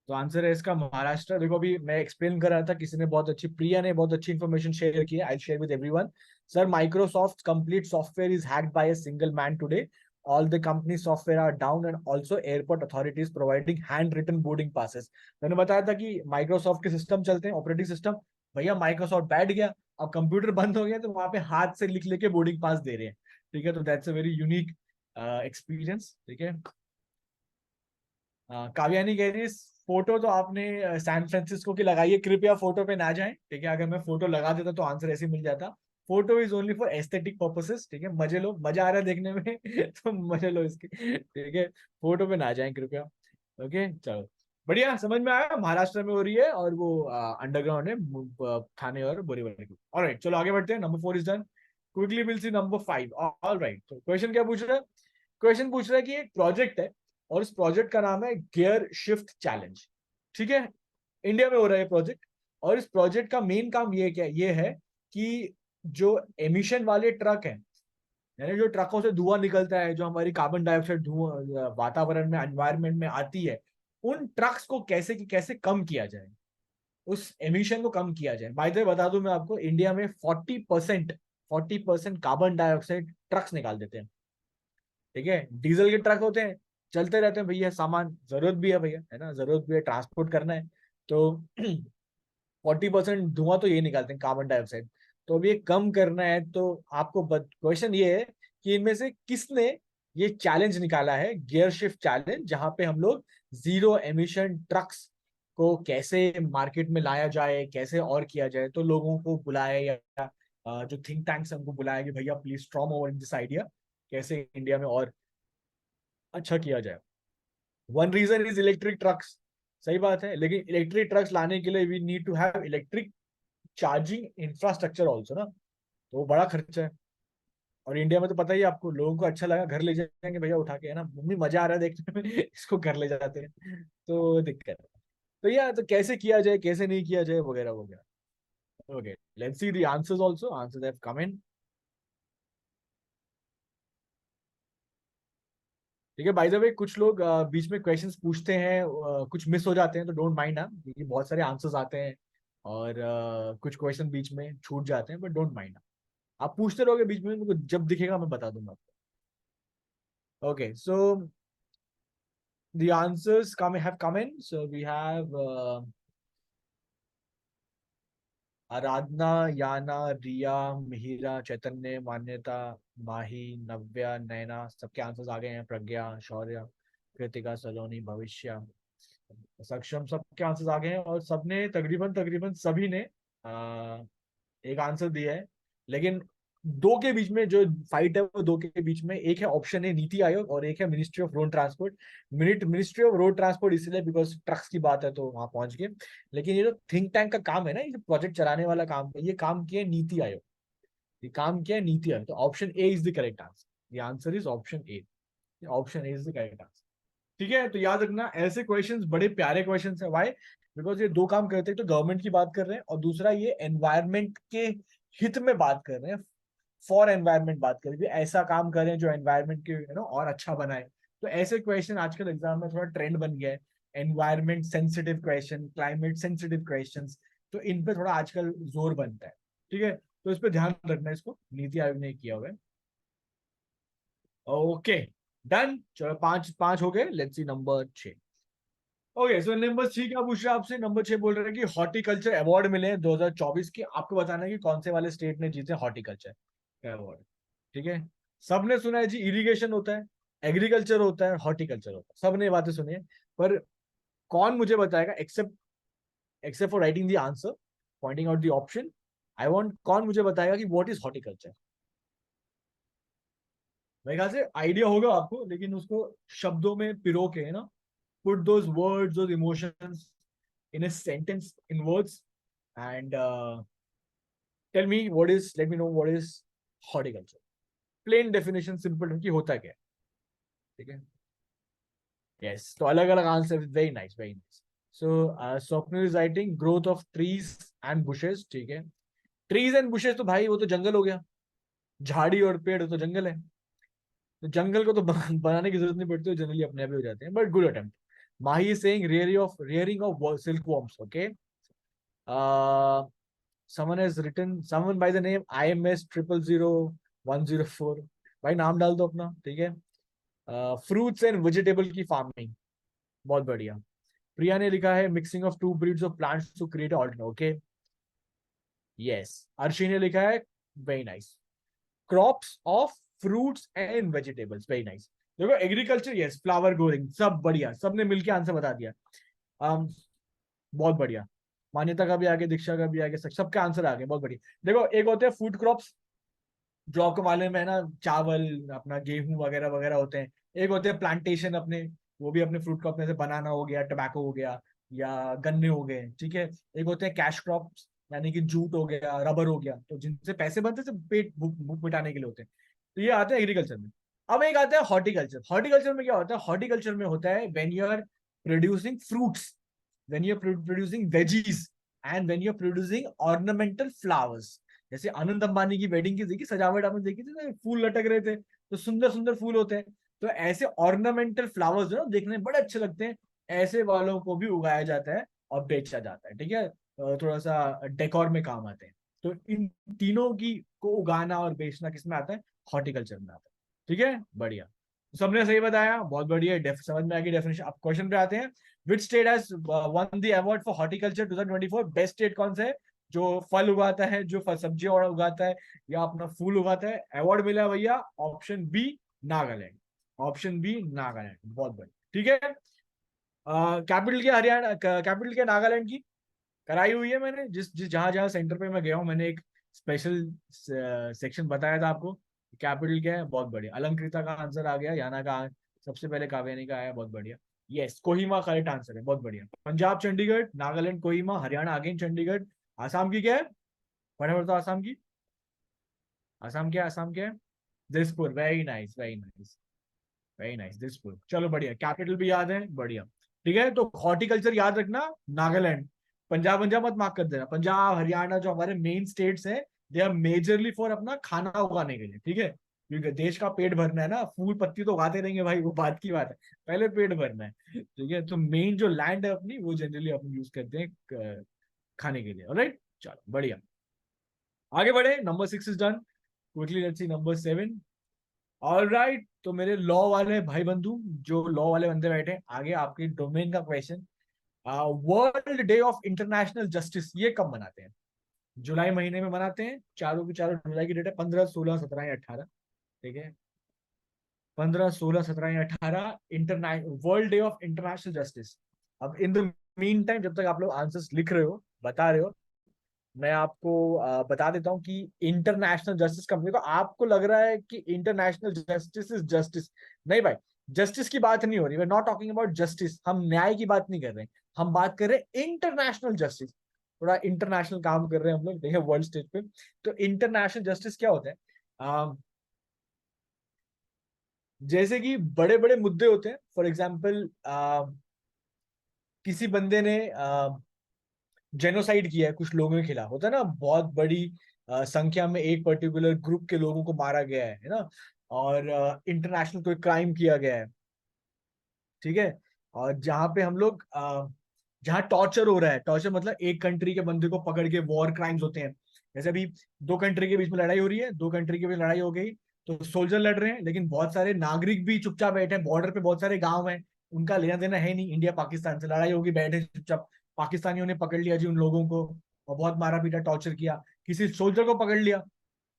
तो आंसर है इसका महाराष्ट्र। देखो अभी मैं एक्सप्लेन कर रहा था, किसी ने बहुत अच्छी, प्रिया ने बहुत अच्छी इन्फॉर्मेशन शेयर की है, I share with everyone. Sir, Microsoft complete software is hacked by a single man today, all the company software are down, and also airport authorities providing hand written boarding passes. मैंने बताया था कि Microsoft के system चलते हैं, operating system. भैया Microsoft बैठ गया, अब कंप्यूटर बंद हो गया, तो वहां पे हाथ से लिख लेके बोर्डिंग पास दे रहे हैं। ठीक है, तो that's a very unique experience. ठीक है, काव्यानी कह रही है, फोटो तो आपने सैन फ्रांसिस्को की लगाई है, कृपया फोटो पे ना जाएं। ठीक है, अगर मैं फोटो लगा देता तो आंसर ऐसे मिल जाता। Photo is only for aesthetic purposes, ठीक है, मजे लो, मजा आ रहा है देखने में तो मजे लो इसके, ठीक है। फोटो पे ना जाएं कृपया। ओके, चलो, बढ़िया, समझ में आया। महाराष्ट्र में हो रही है, और वो अंडरग्राउंड है, थाने और बोरीवली की। ऑलराइट, चलो आगे बढ़ते हैं। Number 4 is done. Quickly will see number 5। Alright, तो क्वेश्चन क्या पूछ रहा है? क्वेश्चन पूछ रहा है कि एक प्रोजेक्ट है, और इस प्रोजेक्ट का नाम है गियर शिफ्ट चैलेंज। ठीक है, इंडिया में हो रहा है प्रोजेक्ट। और इस प्रोजेक्ट का मेन काम ये है कि जो एमिशन वाले ट्रक हैं, यानी जो ट्रकों से धुआं निकलता है, जो हमारी कार्बन डाइऑक्साइड धुआं वातावरण में, एनवायरमेंट में आती है, उन ट्रक्स को कैसे कैसे कम किया जाए, उस एमिशन को कम किया जाए। बाय द वे बता दूं मैं आपको, इंडिया में 40% कार्बन डाइऑक्साइड ट्रक्स निकाल देते हैं। ठीक है, डीजल के ट्रक होते हैं, चलते रहते हैं भैया, सामान जरूरत भी है भैया, है ना, जरूरत भी है, ट्रांसपोर्ट करना है, तो 40% धुआं तो ये निकालते हैं, कार्बन डाइऑक्साइड। तो अब ये कम करना है, तो आपको क्वेश्चन ये है कि इनमें से किसने ये चैलेंज निकाला है, गियर शिफ्ट चैलेंज, जहां पे हम लोग जीरो एमिशन ट्रक्स को कैसे मार्केट में लाया जाए, कैसे और किया जाए, तो लोगों को बुलाया या जो थिंक टैंक्स हमको बुलाया कि भैया please strong over this idea, कैसे इंडिया में और अच्छा किया जाए। One reason is electric trucks, सही बात है, लेकिन इलेक्ट्रिक ट्रक्स लाने के लिए we need to have electric charging infrastructure also ना, तो वो बड़ा खर्चा है। और इंडिया में तो पता ही है आपको, लोगों को अच्छा लगा घर ले जाएंगे भैया उठा के, है ना, मम्मी मजा आ रहा है देखने में इसको घर ले जाते हैं, तो दिक्कत है। तो यार तो कैसे किया जाए, कैसे नहीं किया जाए, वगैरह वगैरह। Okay, let's see the answers also, answers have come in. ठीक है, बाय द वे कुछ लोग बीच में क्वेश्चंस पूछते हैं, कुछ मिस हो जाते हैं, तो डोंट माइंड ना, क्योंकि बहुत सारे आंसर्स आते हैं और कुछ क्वेश्चन बीच में छूट जाते हैं, बट डोंट माइंड। आप पूछते रहोगे बीच में, मेरे को जब दिखेगा मैं बता दूंगा आपको। Okay, so the answers come have come in. So we have आराधना, याना, रिया, मिहिरा, चैतन्य, मान्यता, माही, नव्या, नैना, सबके आंसर्स आ गए हैं। प्रज्ञा, शौर्य, कृतिका, सलोनी, भविष्य, सक्षम, सबके आंसर्स आ गए हैं और सबने तकरीबन तकरीबन सभी ने एक आंसर दिया है। लेकिन दो के बीच में जो फाइट है वो दो के बीच में, एक है ऑप्शन ए नीति आयोग और एक है ministry of road transport. Ministry of road transport इसलिए बिकॉज ट्रक्स की बात है तो वहां पहुंच गए, लेकिन ये जो थिंक टैंक का काम है ना, ये जो प्रोजेक्ट चलाने वाला काम है, ये काम किया है नीति आयोग, ये काम किया है नीति आयोग। तो option A is the correct answer, the answer is option A, option A is the correct answer. ठीक है, तो याद रखना ऐसे क्वेश्चंस बड़े प्यारे क्वेश्चंस है। व्हाई? बिकॉज ये दो काम करते हैं, तो गवर्नमेंट की बात कर रहे हैं और दूसरा ये एनवायरमेंट के हित में बात कर रहे हैं, फॉर एनवायरमेंट बात करें, ऐसा काम करें जो एनवायरमेंट के और अच्छा बनाए। तो ऐसे क्वेश्चन आजकल एग्जाम में थोड़ा ट्रेंड बन गया है, environment sensitive question, climate sensitive questions, तो इन पे थोड़ा आजकल जोर बनता है। ठीक है, तो इस पे ध्यान रखना, इसको नीति आयोग ने किया हुआ है। ओके, डन, चलो पांच पांच हो गए। Let's see number 6। Okay, so number 6 क्या पूछ रहा है आपसे? नंबर 6 बोल रहे हैं कि हॉर्टिकल्चर अवार्ड मिले हैं 2024 के, आपको बताना है कि कौन से वाले स्टेट ने जीते हॉर्टिकल्चर अवार्ड। ठीक है, सबने सुना है जी, इरिगेशन होता है, एग्रीकल्चर होता है, हॉर्टिकल्चर होता है, सबने बातें सुनी है, पर कौन मुझे बताएगा, except except for writing the answer, pointing out the option, I want, कौन मुझे बताएगा कि व्हाट इज हॉर्टिकल्चर? मेरे ख्याल से आइडिया होगा आपको, लेकिन उसको शब्दों में पिरो के, है ना, put those words, those emotions in a sentence, in words, and tell me what is, let me know what is horticulture. Plain definition, simple कि होता क्या है। ठीक है, yes, तो अलग अलग answer, very nice, very nice. So Swapna is writing growth of trees and bushes. ठीक है, ट्रीज एंड बुशेस तो भाई वो तो जंगल हो गया, झाड़ी और पेड़ तो जंगल है, तो जंगल को तो बनाने की जरूरत नहीं पड़ती, जनरली अपने आप ही हो जाते हैं, but good attempt. Mahi is saying rearing of silkworms. Okay, someone has written, someone by the name IMS 000104, भाई नाम डाल दो अपना। ठीक है, फ्रूट्स एंड वेजिटेबल की फार्मिंग, बहुत बढ़िया। प्रिया ने लिखा है mixing of two breeds of plants to create alternate. Okay, yes. Arshi ने लिखा है very nice, crops of fruits and vegetables, very nice. देखो एग्रीकल्चर, यस, फ्लावर ग्रोइंग, सब बढ़िया, सबने मिलकर आंसर बता दिया। um, बहुत बढ़िया, मान्यता का भी आगे, दीक्षा का भी आगे, सबका आंसर आ गया, बहुत बढ़िया। देखो एक होते हैं फूड क्रॉप्स, जो आपको मालूम है ना, चावल, अपना गेहूं वगैरह वगैरह होते हैं। एक होते हैं प्लांटेशन अपने, वो भी अपने फ्रूट क्रॉप में से बनाना हो गया, टोबैको हो गया, या गन्ने हो गए। ठीक है, एक होते हैं कैश क्रॉप्स, यानी कि जूट हो गया, रबर हो गया, तो जिनसे पैसे बनते हैं, पेट भूख भूख मिटाने के लिए होते हैं, तो ये आते हैं एग्रीकल्चर में। अब एक आता है हॉर्टिकल्चर। हॉर्टिकल्चर में क्या होता है? हॉर्टिकल्चर में होता है when you are producing fruits, when you're producing veggies, and when you're producing ornamental flowers। जैसे आनंद अंबानी की वेडिंग की देखी सजावट, आपने देखी थी ना, फूल लटक रहे थे, तो सुंदर सुंदर फूल होते हैं, तो ऐसे ऑर्नामेंटल फ्लावर्स जो ना देखने में बड़े अच्छे लगते हैं, ऐसे वालों को भी उगाया जाता है और बेचा जाता है। ठीक है, थोड़ा सा डेकोर में काम आते हैं। तो इन तीनों की को उगाना और बेचना किसमें आता है? हॉर्टिकल्चर में आता है। ठीक है, बढ़िया, सबने सही बताया, बहुत बढ़िया, समझ में आ गई डेफिनेशन। अब क्वेश्चन पे आते हैं, which state has one the award for horticulture 2024? Best state कौन सा है जो फल उगाता है, जो फल सब्जियां और उगाता है, या अपना फूल उगाता है? अवार्ड मिला है भैया, option B Nagaland, option B Nagaland, बहुत बढ़िया। ठीक है, कैपिटल क्या हरियाणा, कैपिटल क्या नागालैंड की कराई हुई है मैंने। जिस जिस जहां जहां सेंटर पे मैं गया हूँ मैंने एक स्पेशल सेक्शन बताया था आपको। कैपिटल क्या है, बहुत बढ़िया। अलंकृता का आंसर आ गया, याना का सबसे पहले काव्यानी का आया, बहुत बढ़िया। यस, कोहिमा करेक्ट आंसर है, बहुत बढ़िया। पंजाब चंडीगढ़, नागालैंड कोहिमा, हरियाणा अगेन चंडीगढ़। आसाम की क्या है, फटाफट तो आसाम की। आसाम क्या है, आसाम क्या है? Dispur, very nice very nice very nice, Dispur. चलो बढ़िया, कैपिटल भी याद है, बढ़िया। ठीक है, तो हॉर्टिकल्चर याद रखना, नागालैंड। पंजाब, पंजाब मत मार्क कर देना। पंजाब हरियाणा जो हमारे मेन स्टेट्स हैं, दे आर मेजरली फॉर अपना खाना उगाने के लिए, ठीक है। क्योंकि देश का पेट भरना है ना, फूल पत्ती तो उगाते रहेंगे भाई, वो बात की बात है। पहले पेट भरना है, ठीक है। तो मेन जो लैंड है अपनी, वो जनरली अपन यूज करते हैं खाने के लिए। ऑलराइट, चलो बढ़िया। आगे बढ़े, number 6 is done. Quickly let's see number 7। All right, तो मेरे लॉ वाले भाई बंधु, जो लॉ वाले बंदे बैठे हैं, आगे आपके डोमेन का question. World day of international justice ये कब मनाते हैं? जुलाई महीने में मनाते हैं, चारों की चारों जुलाई की डेट है, 15, 16, 17 या 18। ठीक है, 15, 16, 17 या 18, international world day of international justice. अब इन द मीन टाइम, जब तक आप लोग आंसर्स लिख रहे हो, बता रहे हो, मैं आपको बता देता हूँ कि इंटरनेशनल जस्टिस कंपनी को, आपको लग रहा है कि इंटरनेशनल जस्टिस इज जस्टिस। नहीं भाई, जस्टिस की बात नहीं हो रही, we are not talking about justice. हम न्याय की बात नहीं कर रहे हैं, हम बात कर रहे हैं इंटरनेशनल जस्टिस। थोड़ा इंटरनेशनल काम कर रहे हैं हम लोग, देखिए वर्ल्ड स्टेज पे। तो इंटरनेशनल जस्टिस क्या होता है? अ, जैसे कि बड़े बड़े मुद्दे होते हैं, फॉर एग्जाम्पल किसी बंदे ने जेनोसाइड किया है कुछ लोगों के खिलाफ, होता है ना, बहुत बड़ी संख्या में एक पर्टिकुलर ग्रुप के लोगों को मारा गया है ना, और इंटरनेशनल कोई क्राइम किया गया है, ठीक है। और जहां पे हम लोग जहाँ टॉर्चर हो रहा है, टॉर्चर मतलब एक कंट्री के बंदे को पकड़ के वॉर क्राइम्स होते हैं। जैसे अभी दो कंट्री के बीच में लड़ाई हो रही है, दो कंट्री के बीच लड़ाई हो गई, तो सोल्जर लड़ रहे हैं, लेकिन बहुत सारे नागरिक भी चुपचाप बैठे हैं बॉर्डर पे, बहुत सारे गांव हैं, उनका लेना देना है नहीं इंडिया पाकिस्तान से, लड़ाई होगी, बैठे चुपचाप। पाकिस्तानियों ने पकड़ लिया जी उन लोगों को, और बहुत मारा पीटा, टॉर्चर किया। किसी सोल्जर को पकड़ लिया,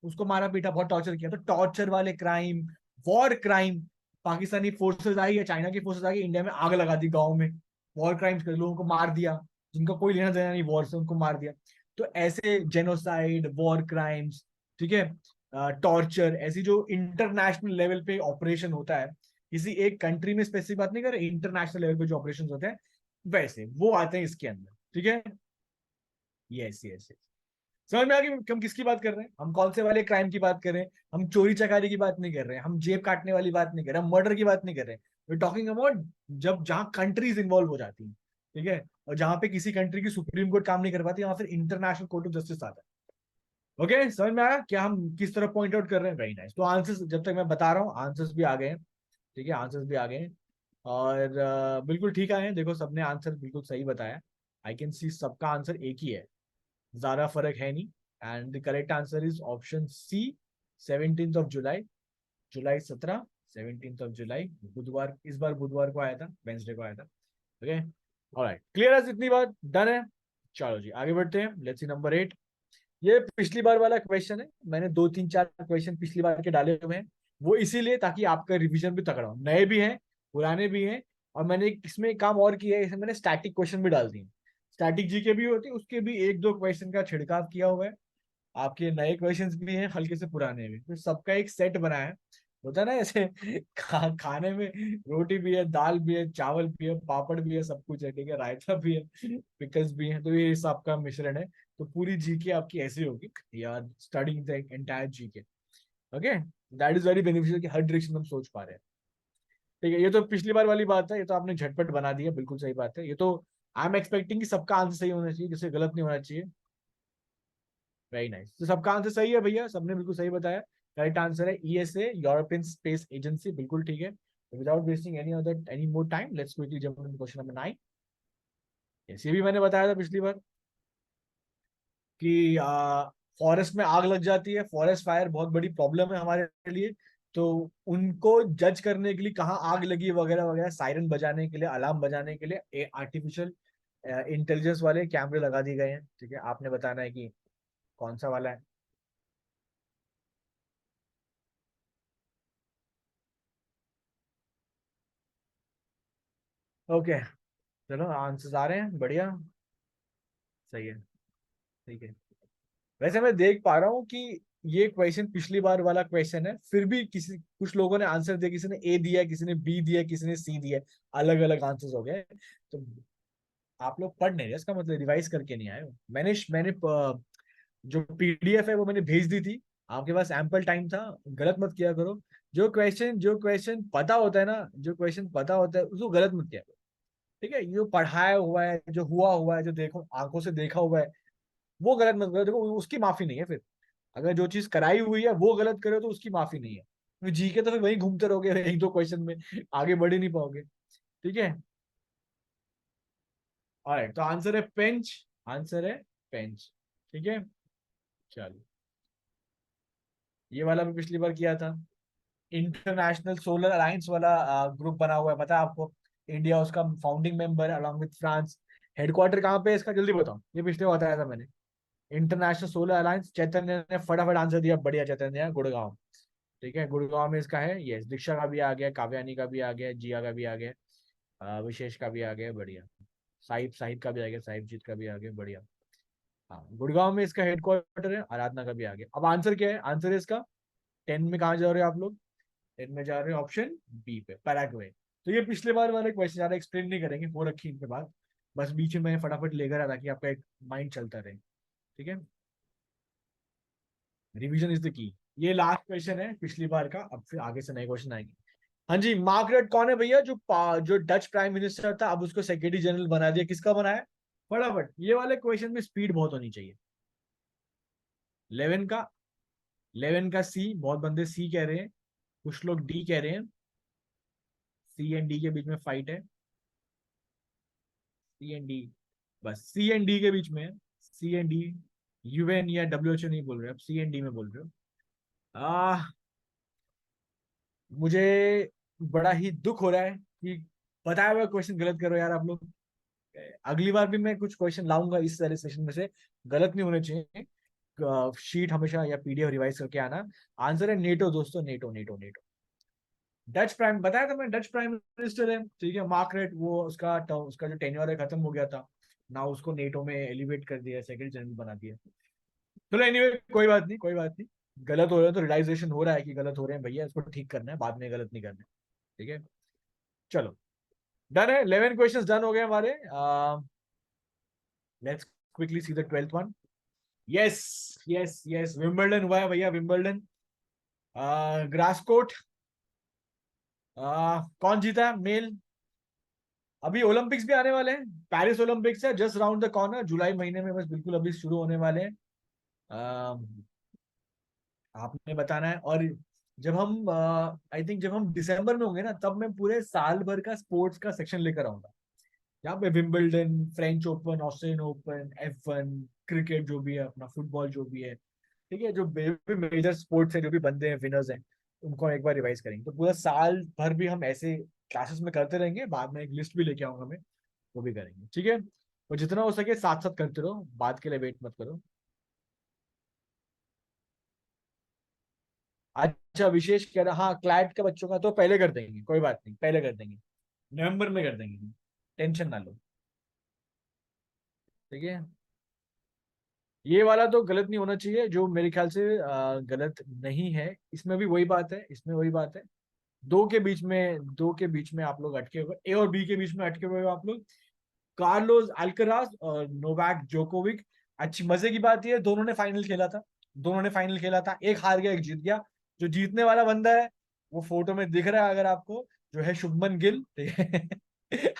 उसको मारा पीटा, बहुत टॉर्चर किया। तो टॉर्चर वाले crime, war crime, Pakistani forces आई या चाइना की फोर्सेस आई इंडिया में, आग लगा दी गाँव में, वॉर क्राइम्स कर, लोगों को मार दिया, जिनका कोई लेना देना नहीं वॉर से, उनको मार दिया। तो ऐसे जेनोसाइड, वॉर क्राइम्स, ठीक है, टॉर्चर, ऐसी जो इंटरनेशनल लेवल पे ऑपरेशन होता है, किसी एक कंट्री में स्पेसिफिक बात नहीं कर रहे, इंटरनेशनल लेवल पे जो ऑपरेशन होते हैं, वैसे वो आते हैं इसके अंदर, ठीक है। यस यस यस, समझ में आ गई कि हम किसकी बात कर रहे हैं, हम कौन से वाले क्राइम की बात कर रहे हैं। हम चोरी चकारी की बात नहीं कर रहे हैं, हम जेब काटने वाली बात नहीं कर रहे हैं, हम मर्डर की बात नहीं कर रहे हैं। वी टॉकिंग अबाउट जब जहां कंट्रीज इन्वॉल्व हो जाती हैं, ठीक है, और जहां पे किसी कंट्री की सुप्रीम कोर्ट काम नहीं कर पाती, वहां फिर इंटरनेशनल कोर्ट ऑफ जस्टिस आता है। ओके, समझ में आया क्या हम किस तरह पॉइंट आउट कर रहे हैं? Very nice. तो आंसर्स जब तक मैं बता रहा हूँ, आंसर्स भी आ गए हैं, ठीक है, आंसर्स भी आ गए हैं। और बिल्कुल ठीक आए हैं, देखो सबने आंसर बिल्कुल सही बताया। आई कैन सी सबका आंसर एक ही है, ज्यादा फर्क है नहीं। And the correct answer is option C, 17th of July. July 17, 17th of July, बुधवार, इस बार बुधवार को आया था, वेंसडे को आया था। ओके, ऑलराइट, क्लियर है, इतनी बात डन है। चलो जी आगे बढ़ते हैं, लेट्स सी नंबर 8। ये पिछली बार वाला क्वेश्चन है, मैंने दो तीन चार क्वेश्चन पिछली बार के डाले हुए हैं, वो इसीलिए ताकि आपका रिवीजन भी तगड़ा हो, नए भी हैं, पुराने भी हैं। और मैंने इसमें एक काम और किया है, इसमें मैंने स्टैटिक क्वेश्चन भी डाल दिए। स्टैटिक जीके भी होती है, उसके भी एक दो क्वेश्चन का छिड़काव किया हुआ है। आपके नए क्वेश्चंस भी हैं, हल्के से पुराने भी, तो सबका एक सेट बना है। होता है ना ऐसे खाने में रोटी भी है, दाल भी है, चावल भी है, पापड़ भी है, सब कुछ है, ठीक है, रायता भी है, पिकल्स भी है, तो ये सबका मिश्रण है। तो पूरी जीके आपकी ऐसी होगी, या studying the entire GK. Okay, that is very beneficial कि हर डायरेक्शन में हम सोच पा रहे हैं। ठीक है, ये तो पिछली बार वाली बात है, ये तो आपने झटपट बना दिया, बिल्कुल सही बात है। ये तो आई एम एक्सपेक्टिंग कि सबका आंसर सही होना चाहिए, जिससे गलत नहीं होना चाहिए। वेरी नाइस, तो सबका आंसर सही है भैया, सबने बिल्कुल सही बताया। करेक्ट आंसर है ईएसए, यूरोपियन स्पेस एजेंसी, बिल्कुल ठीक है। Without wasting any more time, let's quickly jump into question number 9। Yes, ये भी मैंने बताया था पिछली बार कि फॉरेस्ट में आग लग जाती है, फॉरेस्ट फायर बहुत बड़ी प्रॉब्लम है हमारे लिए। तो उनको जज करने के लिए कहाँ आग लगी वगैरह वगैरह, सायरन बजाने के लिए, अलार्म बजाने के लिए आर्टिफिशियल इंटेलिजेंस वाले कैमरे लगा दिए गए हैं, ठीक है। आपने बताना है कि कौन सा वाला है। ओके, चलो आंसर्स आ रहे हैं, बढ़िया, सही है, ठीक है। वैसे मैं देख पा रहा हूँ कि ये क्वेश्चन पिछली बार वाला क्वेश्चन है, फिर भी किसी कुछ लोगों ने आंसर दिया, किसी ने ए दिया, किसी ने बी दिया, किसी ने सी दिया, अलग अलग आंसर्स हो गए। तो आप लोग पढ़ नहीं रहे, इसका मतलब रिवाइज करके नहीं आए हो। मैंने जो पीडीएफ है वो मैंने भेज दी थी, आपके पास एम्पल टाइम था, गलत मत किया करो। जो क्वेश्चन पता होता है ना, जो क्वेश्चन पता होता है उसको गलत मत किया करो, ठीक है। जो पढ़ाया हुआ है, जो हुआ हुआ है, जो देखो आंखों से देखा हुआ है, वो गलत मत करो। देखो उसकी माफी नहीं है फिर, अगर जो चीज कराई हुई है वो गलत करे तो उसकी माफी नहीं है। फिर जी के तो फिर वही घूमते रहोगे एक दो क्वेश्चन में, आगे बढ़ ही नहीं पाओगे, ठीक है। ऑलराइट, तो आंसर है पेंच, आंसर है पेंच, ठीक है। चलो, ये वाला भी पिछली बार किया था। इंटरनेशनल सोलर अलायंस वाला ग्रुप बना हुआ है, पता है आपको। इंडिया उसका founding member along with France. Headquarter कहाँ पे है इसका, जल्दी बताओ, ये पिछले बार बताया था मैंने। इंटरनेशनल सोलर अलायंस, चैतन्य ने फटाफट आंसर दिया, बढ़िया चैतन्य, गुड़गांव, ठीक है, गुड़गांव में इसका है। यस, दीक्षा का भी आ गया, काव्यानी का भी आ गया, जिया का भी आ गया, विशेष का भी आ गया, बढ़िया। साहिब साहिब का भी आ गया, साहिब जीत का भी आ गया, बढ़िया। हाँ, गुड़गांव में इसका हेडक्वार्टर है। आराधना का भी आ गया। अब आंसर क्या है, आंसर है इसका 10 में कहाँ जा रहे हो आप लोग, 10 में जा रहे हो ऑप्शन बी पे, पैराग्वे। तो ये पिछले बार वाले क्वेश्चन ज्यादा एक्सप्लेन नहीं करेंगे, वो रखी इनके बाद, बस बीच में मैं फटाफट लेकर आ ताकि आपका एक माइंड चलता रहे, ठीक है। Revision is the key. ये लास्ट क्वेश्चन है पिछली बार का, अब फिर आगे से नए क्वेश्चन आएंगे। हाँ जी, मार्गरेट कौन है भैया, जो डच प्राइम मिनिस्टर था, अब उसको सेक्रेटरी जनरल बना दिया, किसका बनाया। फटाफट, ये वाले क्वेश्चन में स्पीड बहुत होनी चाहिए। 11 का, 11 का सी, बहुत बंदे सी कह रहे हैं, कुछ लोग डी कह रहे हैं। सी एंड डी के बीच में फाइट है, सी एंड डी, बस सी एंड डी के बीच में है। सी एंड डी, यूएन या डब्ल्यूएचओ नहीं बोल रहे, अब सी एंड डी में बोल रहे हो। आ मुझे बड़ा ही दुख हो रहा है कि बताया हुआ क्वेश्चन गलत करो यार आप लोग। अगली बार भी मैं कुछ क्वेश्चन लाऊंगा इस वाले सेशन में से, गलत नहीं होने चाहिए। शीट हमेशा या पीडीएफ रिवाइज करके आना। आंसर है नेटो दोस्तों, NATO NATO NATO. Dutch prime, बताया था मैं, डच प्राइम मिनिस्टर है, ठीक है, मार्करेट, वो उसका जो टेन्योर है खत्म हो गया था ना, उसको नेटो में एलिवेट कर दिया, सेक्रेटरी जनरल बना दिया। चलो एनीवे, कोई बात नहीं, कोई बात नहीं। गलत हो रहा है तो रियलाइजेशन हो रहा है कि गलत हो रहे हैं भैया, इसको ठीक करना है, बाद में गलत नहीं करना है, ठीक है। चलो, डन है, 11 क्वेश्चंस डन हो गए हमारे। Let's quickly see the 12th one. Yes, yes yes, Wimbledon हुआ है भैया, विंबलडन। ग्रासकोट, कौन जीता है मेल। अभी ओलंपिक्स भी आने वाले हैं, पेरिस ओलंपिक्स है जस्ट राउंड द कॉर्नर, जुलाई महीने में, बस बिल्कुल अभी शुरू होने वाले हैं। अह, आपने बताना है। और जब हम आई थिंक जब हम दिसंबर में होंगे ना, तब मैं पूरे साल भर का स्पोर्ट्स का सेक्शन लेकर आऊंगा, यहाँ पे Wimbledon, French open, Australian open, F1, cricket जो भी है अपना, फुटबॉल जो भी है, ठीक है, जो भी मेजर स्पोर्ट्स है, जो भी बंदे हैं विनर्स हैं, उनको एक बार रिवाइज करेंगे। तो पूरा साल भर भी हम ऐसे क्लासेस में करते रहेंगे, बाद में एक लिस्ट भी लेके आऊंगा मैं, वो भी करेंगे, ठीक है। और जितना हो सके साथ साथ करते रहो, बात के लिए वेट मत करो। अच्छा, विशेष कह रहा, हाँ क्लैट के बच्चों का तो पहले कर देंगे, कोई बात नहीं, पहले कर देंगे, नवंबर में कर देंगे, टेंशन ना लो, ठीक है। ये वाला तो गलत नहीं होना चाहिए, जो मेरे ख्याल से गलत नहीं है, इसमें भी वही बात है, इसमें वही बात है। दो के बीच में आप लोग अटके हुए, ए और बी के बीच में अटके हुए हो आप लोग। कार्लोस अल्कराज और नोवाक जोकोविक। अच्छी मजे की बात यह है, दोनों ने फाइनल खेला था, दोनों ने फाइनल खेला था, एक हार गया एक जीत गया। जो जीतने वाला बंदा है वो फोटो में दिख रहा है अगर आपको, जो है शुभमन गिल, ठीक है।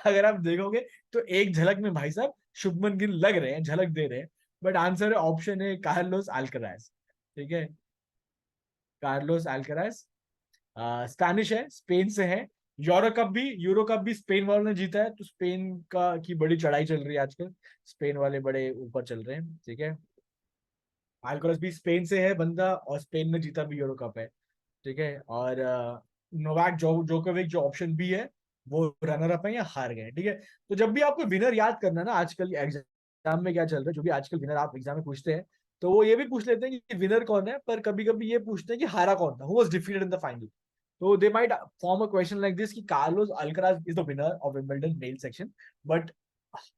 अगर आप देखोगे तो एक झलक में भाई साहब शुभमन गिल लग रहे हैं, झलक दे रहे हैं। बट आंसर है ऑप्शन है कार्लोस अल्कराज, ठीक है, कार्लोस अल्कराज। स्पेनिश है, स्पेन से है। यूरो कप भी स्पेन वालों ने जीता है, तो स्पेन का की बड़ी चढ़ाई चल रही है आजकल, स्पेन वाले बड़े ऊपर चल रहे हैं, ठीक है। अल्कराज भी स्पेन से है बंदा, और स्पेन में जीता भी यूरो कप है, ठीक है। और नोवाक जोकोविक जो ऑप्शन बी है, वो रनर अप है या हार गए, ठीक है। तो जब भी आपको विनर याद करना है ना, आजकल एग्जाम में क्या चल रहा है, जो भी आजकल विनर आप एग्जाम में पूछते हैं, तो वो ये भी पूछ लेते हैं कि विनर कौन है, पर कभी कभी ये पूछते हैं कि हारा कौन था, who was defeated in the final. तो they might form a question like this कि Carlos Alcaraz is the winner of Wimbledon male section but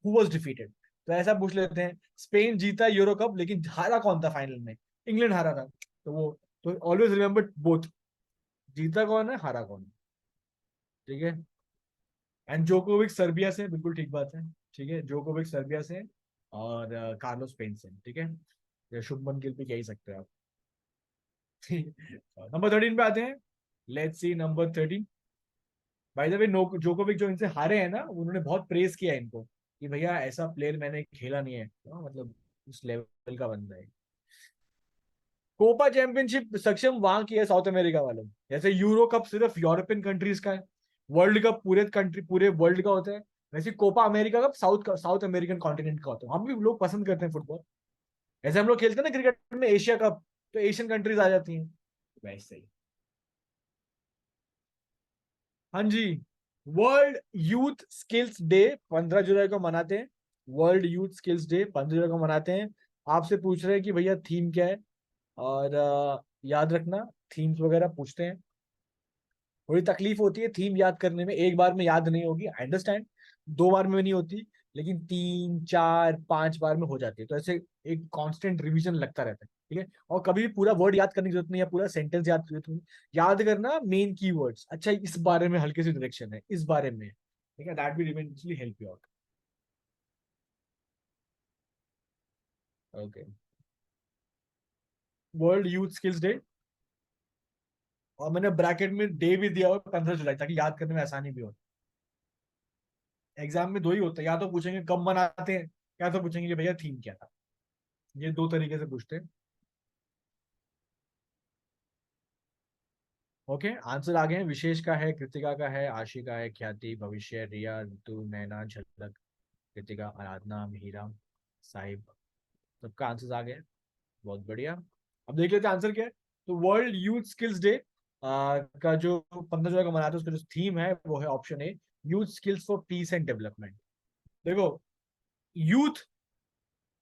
who was defeated. तो ऐसा पूछ लेते हैं, स्पेन जीता यूरो कप लेकिन हारा कौन था फाइनल में? इंग्लैंड हारा था। तो वो, तो ऑलवेज रिमेंबर बोथ, जीता कौन है, हारा कौन है। ठीक है। एंड जोकोविक सर्बिया से, बिल्कुल ठीक बात है। ठीक है, जोकोविक सर्बिया से और कार्लोस स्पेन से। ठीक है, ये शुभमन गिल भी कह ही सकते हैं आप। नंबर 13 पे आते हैं। Let's see number 13। By the way, no Djokovic जो इनसे हारे हैं ना, उन्होंने बहुत प्रेज किया है इनको कि भैया ऐसा प्लेयर मैंने खेला नहीं है, मतलब उस लेवल का बंदा है। कोपा चैंपियनशिप सक्षम वहां की है साउथ अमेरिका वालों, जैसे यूरो कप सिर्फ यूरोपियन कंट्रीज का है, वर्ल्ड कप पूरे कंट्री पूरे वर्ल्ड का होता है, वैसे Copa America cup South American continent का होता है। हम भी लोग पसंद करते हैं फुटबॉल, ऐसे हम लोग खेलते हैं ना क्रिकेट में एशिया कप, तो एशियन कंट्रीज आ जाती हैं, वैसे ही। हाँ जी। वर्ल्ड यूथ स्किल्स डे 15 जुलाई को मनाते हैं। वर्ल्ड यूथ स्किल्स डे 15 जुलाई को मनाते हैं। आपसे पूछ रहे हैं कि भैया थीम क्या है, और याद रखना, थीम्स वगैरह पूछते हैं, थोड़ी तकलीफ होती है थीम याद करने में, एक बार में याद नहीं होगी, आई अंडरस्टैंड, 2 बार में नहीं होती, लेकिन 3 4 5 बार में हो जाती है, तो ऐसे एक कांस्टेंट रिवीजन लगता रहता है। ठीक है, और कभी भी पूरा वर्ड याद करने की जरूरत नहीं है, पूरा सेंटेंस याद करने की जरूरत नहीं, याद करना मेन कीवर्ड्स, अच्छा इस बारे में हल्के से डायरेक्शन है, इस बारे में। ठीक है, that will eventually help you out. Okay, world youth skills day, और मैंने ब्रैकेट में डे भी दिया हुआ 15 जुलाई, ताकि याद करने में आसानी भी हो। एग्जाम में दो ही होता है, या तो पूछेंगे कब मनाते हैं, या तो पूछेंगे कि भैया थीम क्या था। ये दो तरीके से पूछते हैं। ओके, आंसर आ गए हैं। विशेष का है, कृतिका का है, आशी का है, ख्याति, भविष्य, रिया, ऋतु, नैना, झलक, कृतिका, आराधना, मीरा, साहिब, सबका आंसर आ गया है। बहुत बढ़िया। अब देख लेते हैं आंसर क्या है। तो वर्ल्ड यूथ स्किल्स डे का जो 15 जुलाई को मनाते हैं, उसका जो थीम है वो है option A, youth skills for piece and development. देखो, यूथ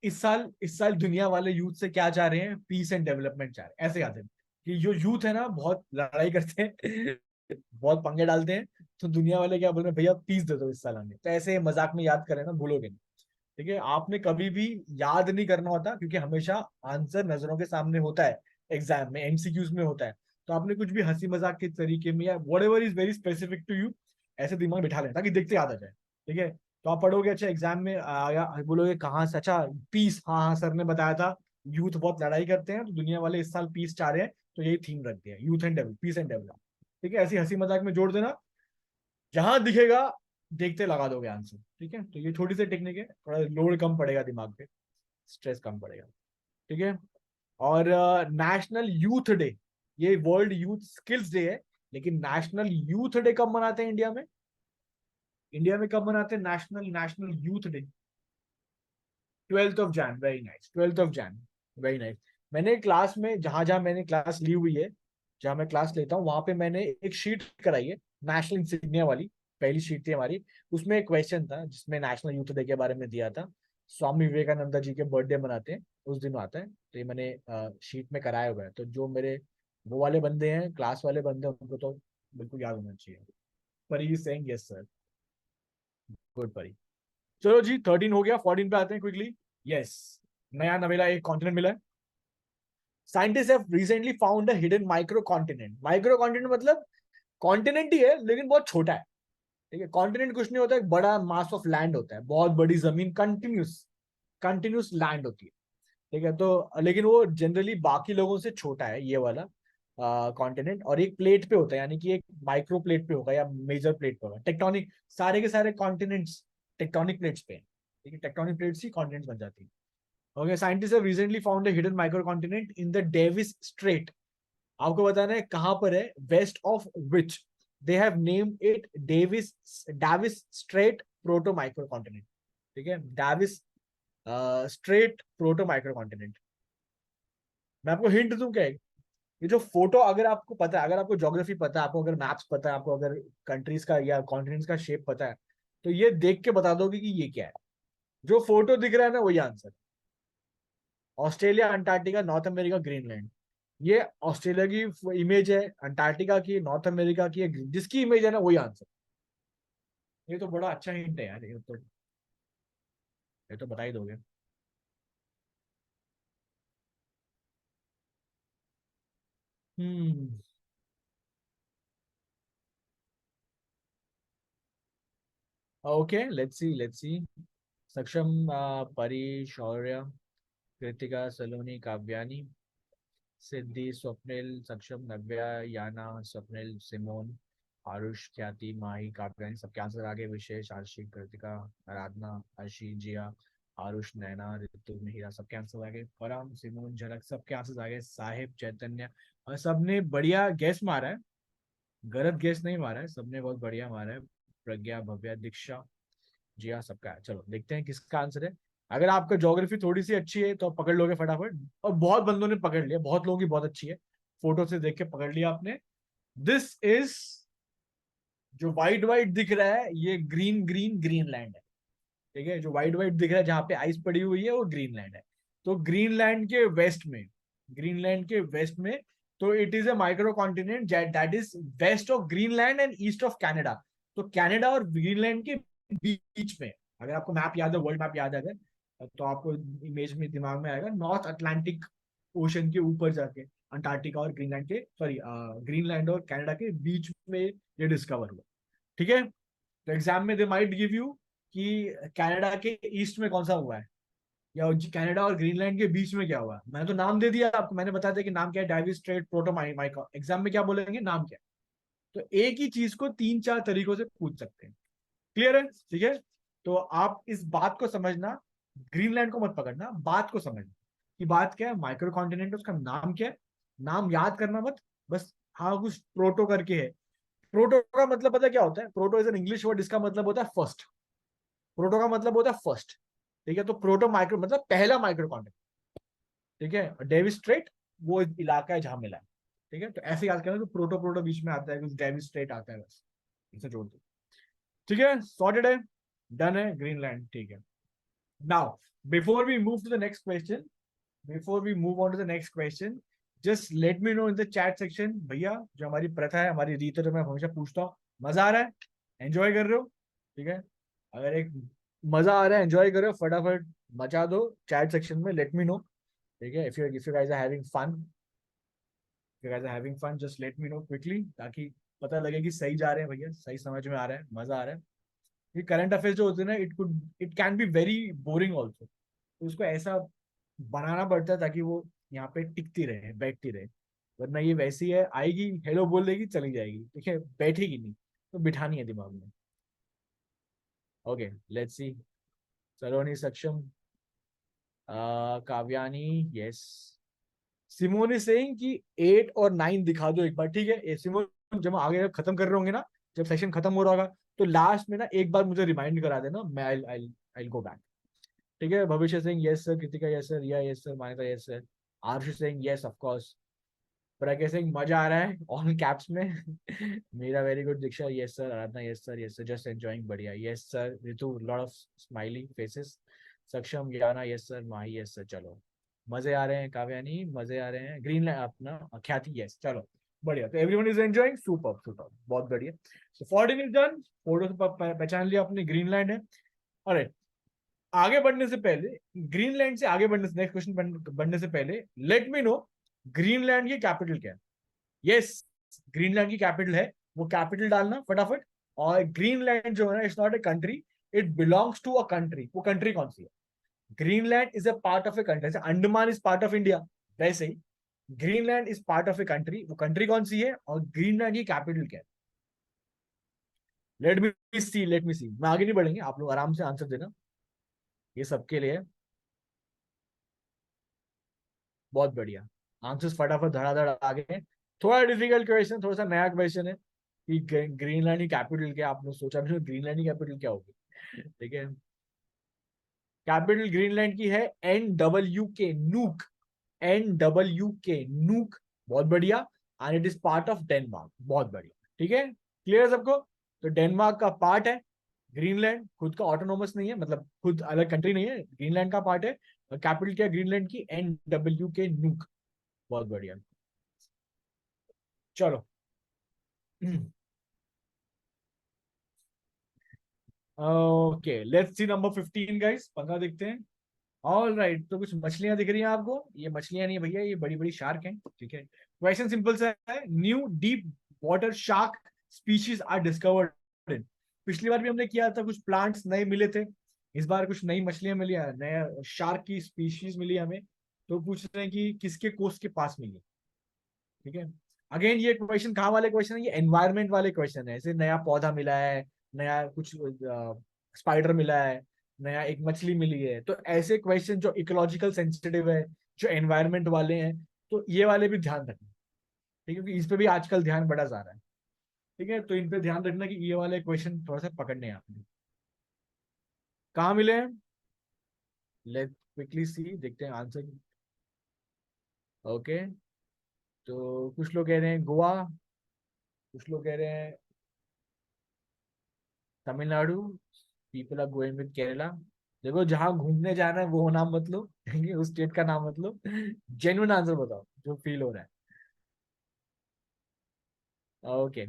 इस साल दुनिया वाले यूथ से क्या चाह रहे हैं, पीस एंड डेवलपमेंट चाह रहे हैं, ऐसे कहते हैं कि जो यूथ है ना बहुत लड़ाई करते हैं, बहुत पंगे डालते हैं, तो दुनिया वाले क्या बोल रहे हैं, भैया पीस दे दो इस साल हमें, तो ऐसे मजाक में याद करें ना, भूलोगे नहीं। ठीक है, आपने कभी भी याद नहीं करना होता, क्योंकि हमेशा आंसर नजरों के सामने होता है, एग्जाम में एमसीक्यूज में होता है, तो आपने कुछ भी हंसी मजाक के तरीके में या whatever is very specific to you, ऐसे दिमाग में बिठा लें ताकि देखते याद आ जाए। ठीक है, तो आप पढ़ोगे, अच्छा एग्जाम में आया, बोलोगे कहाँ से, अच्छा पीस, हाँ हाँ सर ने बताया था, यूथ बहुत लड़ाई करते हैं, तो दुनिया वाले इस साल पीस चाह रहे हैं, तो यही थीम रख दिया, youth and develop, peace and develop. ठीक है, ऐसी हंसी मजाक में जोड़ देना, जहां दिखेगा देखते लगा दोगे आंसर। ठीक है, तो ये छोटी सी टेक्निक है, थोड़ा लोड कम पड़ेगा दिमाग पे, स्ट्रेस कम पड़ेगा। ठीक है, और नेशनल यूथ डे, ये वर्ल्ड यूथ स्किल्स डे है, लेकिन नेशनल यूथ डे कब मनाते हैं इंडिया में? इंडिया में कब मनाते हैं national national youth day? 12 Jain, very nice, 12 Jain, very nice. मैंने क्लास में, जहां जहां मैंने क्लास ली हुई है, जहां मैं क्लास लेता हूँ, वहां पे मैंने एक शीट कराई है, नेशनल इंसिग्निया वाली, पहली शीट थी हमारी, उसमें एक क्वेश्चन था जिसमें नेशनल यूथ डे के बारे में दिया था, स्वामी विवेकानंद जी के बर्थडे मनाते हैं उस दिन आता है, तो ये मैंने शीट में कराया हुआ है, तो जो मेरे वो वाले बंदे हैं, क्लास वाले बंदे हैं, उनको तो बिल्कुल याद होना चाहिए। परी सेइंग यस सर, गुड परी। चलो जी, 13 हो गया, 14 पे आते हैं क्विकली। यस, नया नवेला एक कॉन्टिनेंट मिला है। Scientist have recently found a hidden micro continent. Micro continent मतलब कॉन्टिनेंट ही है लेकिन बहुत छोटा है। ठीक है, कॉन्टिनेंट कुछ नहीं होता, एक बड़ा मास ऑफ लैंड होता है, बहुत बड़ी जमीन, कंटिन्यूस कंटिन्यूस लैंड होती है। ठीक है, तो लेकिन वो जनरली बाकी लोगों से छोटा है ये वाला कॉन्टिनेंट, और एक प्लेट पे होता है, यानी कि एक माइक्रो प्लेट पे होगा या मेजर प्लेट पे होगा, टेक्टोनिक, सारे के सारे कॉन्टिनेंट्स टेक्टोनिक प्लेट्स पे हैं। ठीक है, टेक्टोनिक प्लेट्स ही कॉन्टिनेंट्स बन जाती है। Okay, scientist have recently found a hidden micro continent in the Davis Strait. आपको बताना है कहां पर है, west of which they have named it Davis Davis Strait proto micro continent. ठीक है, Davis Strait proto micro continent. मैं आपको हिंट दूं क्या, ये जो फोटो, अगर आपको पता है, अगर आपको ज्योग्राफी पता है, आपको अगर मैप्स पता है, आपको अगर कंट्रीज का या कॉन्टिनेंट्स का शेप पता है, तो ये देख के बता दोगे कि ये क्या है। जो फोटो दिख रहा है ना, वही answer. Australia, Antarctica, north America, Greenland. ये ऑस्ट्रेलिया की इमेज है, अंटार्कटिका की, नॉर्थ अमेरिका की है, जिसकी इमेज है ना वही आंसर। ये तो बड़ा अच्छा हिंट है यार, ये तो बता ही दोगे। Hmm. Okay, let's see. Saksham, Pari, Shaurya, Kritika, Saloni, Kavyani, Siddhi, Swapnil, Saksham, Navya, Yana, Swapnil, Simone, Aarush, Khyati, Mahi, काव्यानी, सबके आंसर आगे। विशेष, आशी, कृतिका, आराधना, आशी, जिया, आरुष, नैना, ऋतु, मिहिरा, सबके आंसर आगे। परम, सिमोन, झलक, सबके आंसर आगे। साहिब, चैतन्य, और सबने बढ़िया गैस मारा है, गलत गैस नहीं मारा है, सबने बहुत बढ़िया मारा है। प्रज्ञा, भव्या, दीक्षा, जी हाँ, सबका है। चलो देखते हैं किसका आंसर है। अगर आपका ज्योग्राफी थोड़ी सी अच्छी है तो आप पकड़ लोगे फटाफट, और बहुत बंदों ने पकड़ लिया, बहुत लोगों की बहुत अच्छी है, फोटो से देख के पकड़ लिया आपने। दिस इज, जो वाइट वाइट दिख रहा है ये ग्रीन ग्रीन ग्रीनलैंड है। ठीक है, जो वाइट वाइट दिख रहा है जहां पे आइस पड़ी हुई है वो ग्रीनलैंड है। तो ग्रीनलैंड के वेस्ट में, ग्रीनलैंड के वेस्ट में, तो it is a micro continent that is west of Greenland and east of Canada. तो कनाडा और ग्रीनलैंड के बीच में, अगर आपको मैप याद है, वर्ल्ड मैप याद है अगर, तो आपको इमेज में दिमाग में आएगा, नॉर्थ अटलांटिक ओशन के ऊपर जाके अंटार्कटिका और ग्रीनलैंड के, सॉरी, ग्रीनलैंड और कनाडा के बीच में ये डिस्कवर हुआ। ठीक है, तो एग्जाम में दे माइट गिव यू कि कनाडा के ईस्ट में कौन सा हुआ है, या कनाडा और ग्रीनलैंड के बीच में क्या हुआ है। मैंने तो नाम दे दिया आपको, मैंने बता दिया कि नाम क्या है, डाइविस स्ट्रेट, प्रोटो माइका। एग्जाम में क्या बोलेंगे, नाम क्या है। तो एक ही चीज को तीन चार तरीकों से पूछ सकते हैं। क्लियर है, ठीक है। तो आप इस बात को समझना, ग्रीनलैंड को मत पकड़ना, बात को समझना कि बात क्या है, माइक्रो कॉन्टिनेंट, उसका नाम क्या है। नाम याद करना मत, बस हाँ कुछ प्रोटो करके है। प्रोटो का मतलब पता है क्या होता है, proto is an English word, इसका मतलब होता है फर्स्ट। प्रोटो का मतलब होता है फर्स्ट। ठीक है, तो प्रोटो माइक्रो मतलब पहला माइक्रो कॉन्टिनेंट। ठीक है, डेविस स्ट्रेट वो इलाका है जहां मिला है। ठीक है, तो ऐसे याद करना, तो प्रोटो प्रोटो बीच में आता है, कुछ डेविस स्ट्रेट आता है, बस इसे जोड़ दो। ठीक है, सॉर्टेड है, डन है ग्रीनलैंड। ठीक है, now before we move to the next question, before we move on to the next question, just let me know in the chat section भैया, जो हमारी प्रथा है, हमारी रीत है, जो मैं हमेशा पूछता हूँ, मजा आ रहा है, एंजॉय कर रहे हो। ठीक है, अगर एक मजा आ रहा है, एंजॉय कर रहे हो, फटाफट मचा दो चैट सेक्शन में, लेट मी नो। ठीक है, if you guys are having fun, you guys are having fun, just let me know quickly, ताकि पता लगे कि सही जा रहे हैं भैया, सही समझ में आ रहा है, मजा आ रहा है। ये करंट अफेयर्स जो होते हैं ना, it can be very boring also, तो उसको ऐसा बनाना पड़ता है ताकि वो यहाँ पे टिकती रहे, बैठती रहे। वरना ये वैसी है, आएगी हेलो बोल देगी चली जाएगी, ठीक है, बैठेगी नहीं, तो बिठानी है दिमाग में। Okay, let's see. Saloni, Saksham, Kavyani, yes. Simone is saying कि 8 और 9 दिखा दो एक बार। ठीक है, ये सिमोन, जब आगे जब खत्म कर रहे होंगे ना, जब सेशन खत्म हो रहा होगा, तो लास्ट में ना एक बार मुझे रिमाइंड करा देना, मैं आई गो बैक। ठीक है, Bhavishya Singh yes sir, Kritika yes sir, Riya yes sir, Manyata yes sir, Aarush Singh yes of course, Pragya Singh मजा आ रहा है ऑन कैप्स में मेरा very good, Diksha yes sir, Aradhana yes sir, yes sir, just enjoying, बढ़िया yes sir, Ritu lot of smiley faces, Saksham, Gyana yes sir, Mahi yes sir, चलो मजे आ रहे हैं, काव्यानी मजे आ रहे हैं, ग्रीन अपना ख्याति यस, चलो बढ़िया, तो everyone is enjoying, super super, बहुत बढ़िया। सो 14 इज डन, फोटो से पहचान लिया अपने ग्रीनलैंड है। अरे, आगे बढ़ने से पहले, ग्रीनलैंड से आगे बढ़ने से, नेक्स्ट क्वेश्चन बढ़ने से पहले, लेट मी नो ग्रीनलैंड की कैपिटल क्या है। यस, ग्रीनलैंड की कैपिटल है, वो कैपिटल डालना फटाफट। और ग्रीनलैंड जो है ना, it's not a country, it belongs to a country. वो कंट्री कौन सी है। Greenland is a part of a country, जैसे Andaman is part of India, वैसे ही Greenland is part of a country. वो कंट्री कौन सी है, और ग्रीनलैंड की कैपिटल क्या है। लेट मी सी, मैं आगे नहीं बढ़ेंगे, आप लोग आराम से आंसर देना, ये सबके लिए। बहुत बढ़िया, आंसर्स फटाफट धड़ाधड़ आ गए हैं। थोड़ा डिफिकल्ट क्वेश्चन, थोड़ा सा नया क्वेश्चन है कि ग्रीनलैंड की कैपिटल क्या, आपने सोचा भी ग्रीनलैंड की कैपिटल क्या होगी। ठीक है, कैपिटल ग्रीनलैंड की है NWK, नूक, NWK, नूक। बहुत बढ़िया, and it is part of Denmark, बहुत बढ़िया। ठीक है, क्लियर है सबको। तो डेनमार्क का पार्ट है ग्रीनलैंड, खुद का ऑटोनोमस नहीं है, मतलब खुद अलग कंट्री नहीं है, ग्रीनलैंड का पार्ट है। और कैपिटल क्या है ग्रीनलैंड की, NWK, नूक। बहुत बढ़िया। चलो। Okay, let's see number 15 guys, 15 देखते हैं। ऑल राइट, तो कुछ मछलियां दिख रही हैं आपको? ये मछलियां नहीं है भैया, ये बड़ी बड़ी शार्क हैं, ठीक है। क्वेश्चन सिंपल सा है, new deep water shark species are discovered in. पिछली बार भी हमने किया था, कुछ प्लांट्स नए मिले थे। इस बार कुछ नई मछलियां मिली है, नया शार्क की स्पीशीज मिली है हमें। तो पूछ रहे हैं कि किसके कोस्ट के पास मिली, ठीक है। अगेन ये क्वेश्चन कहाँ वाले क्वेश्चन है? ये एनवायरमेंट वाले क्वेश्चन है। जैसे नया पौधा मिला है, नया कुछ स्पाइडर मिला है, नया एक मछली मिली है, तो ऐसे क्वेश्चन जो इकोलॉजिकल सेंसिटिव है, जो एनवायरमेंट वाले हैं, तो ये वाले भी ध्यान रखना, ठीक है, क्योंकि इस पे भी आजकल ध्यान बड़ा जा रहा है। ठीक है, तो इन पे ध्यान रखना कि ये वाले क्वेश्चन थोड़ा सा पकड़ने हैं आपने। कहाँ मिले हैं? लेट क्विकली सी, देखते हैं आंसर। ओके, तो कुछ लोग कह रहे हैं गोवा, कुछ लोग कह रहे हैं Tamil Nadu, people are going with Kerala. देखो, जहां घूमने जाना है वो नाम मत लो, ठीक है, उस स्टेट का नाम मत लो। जेन्युइन आंसर बताओ जो फील हो रहा है। ओके।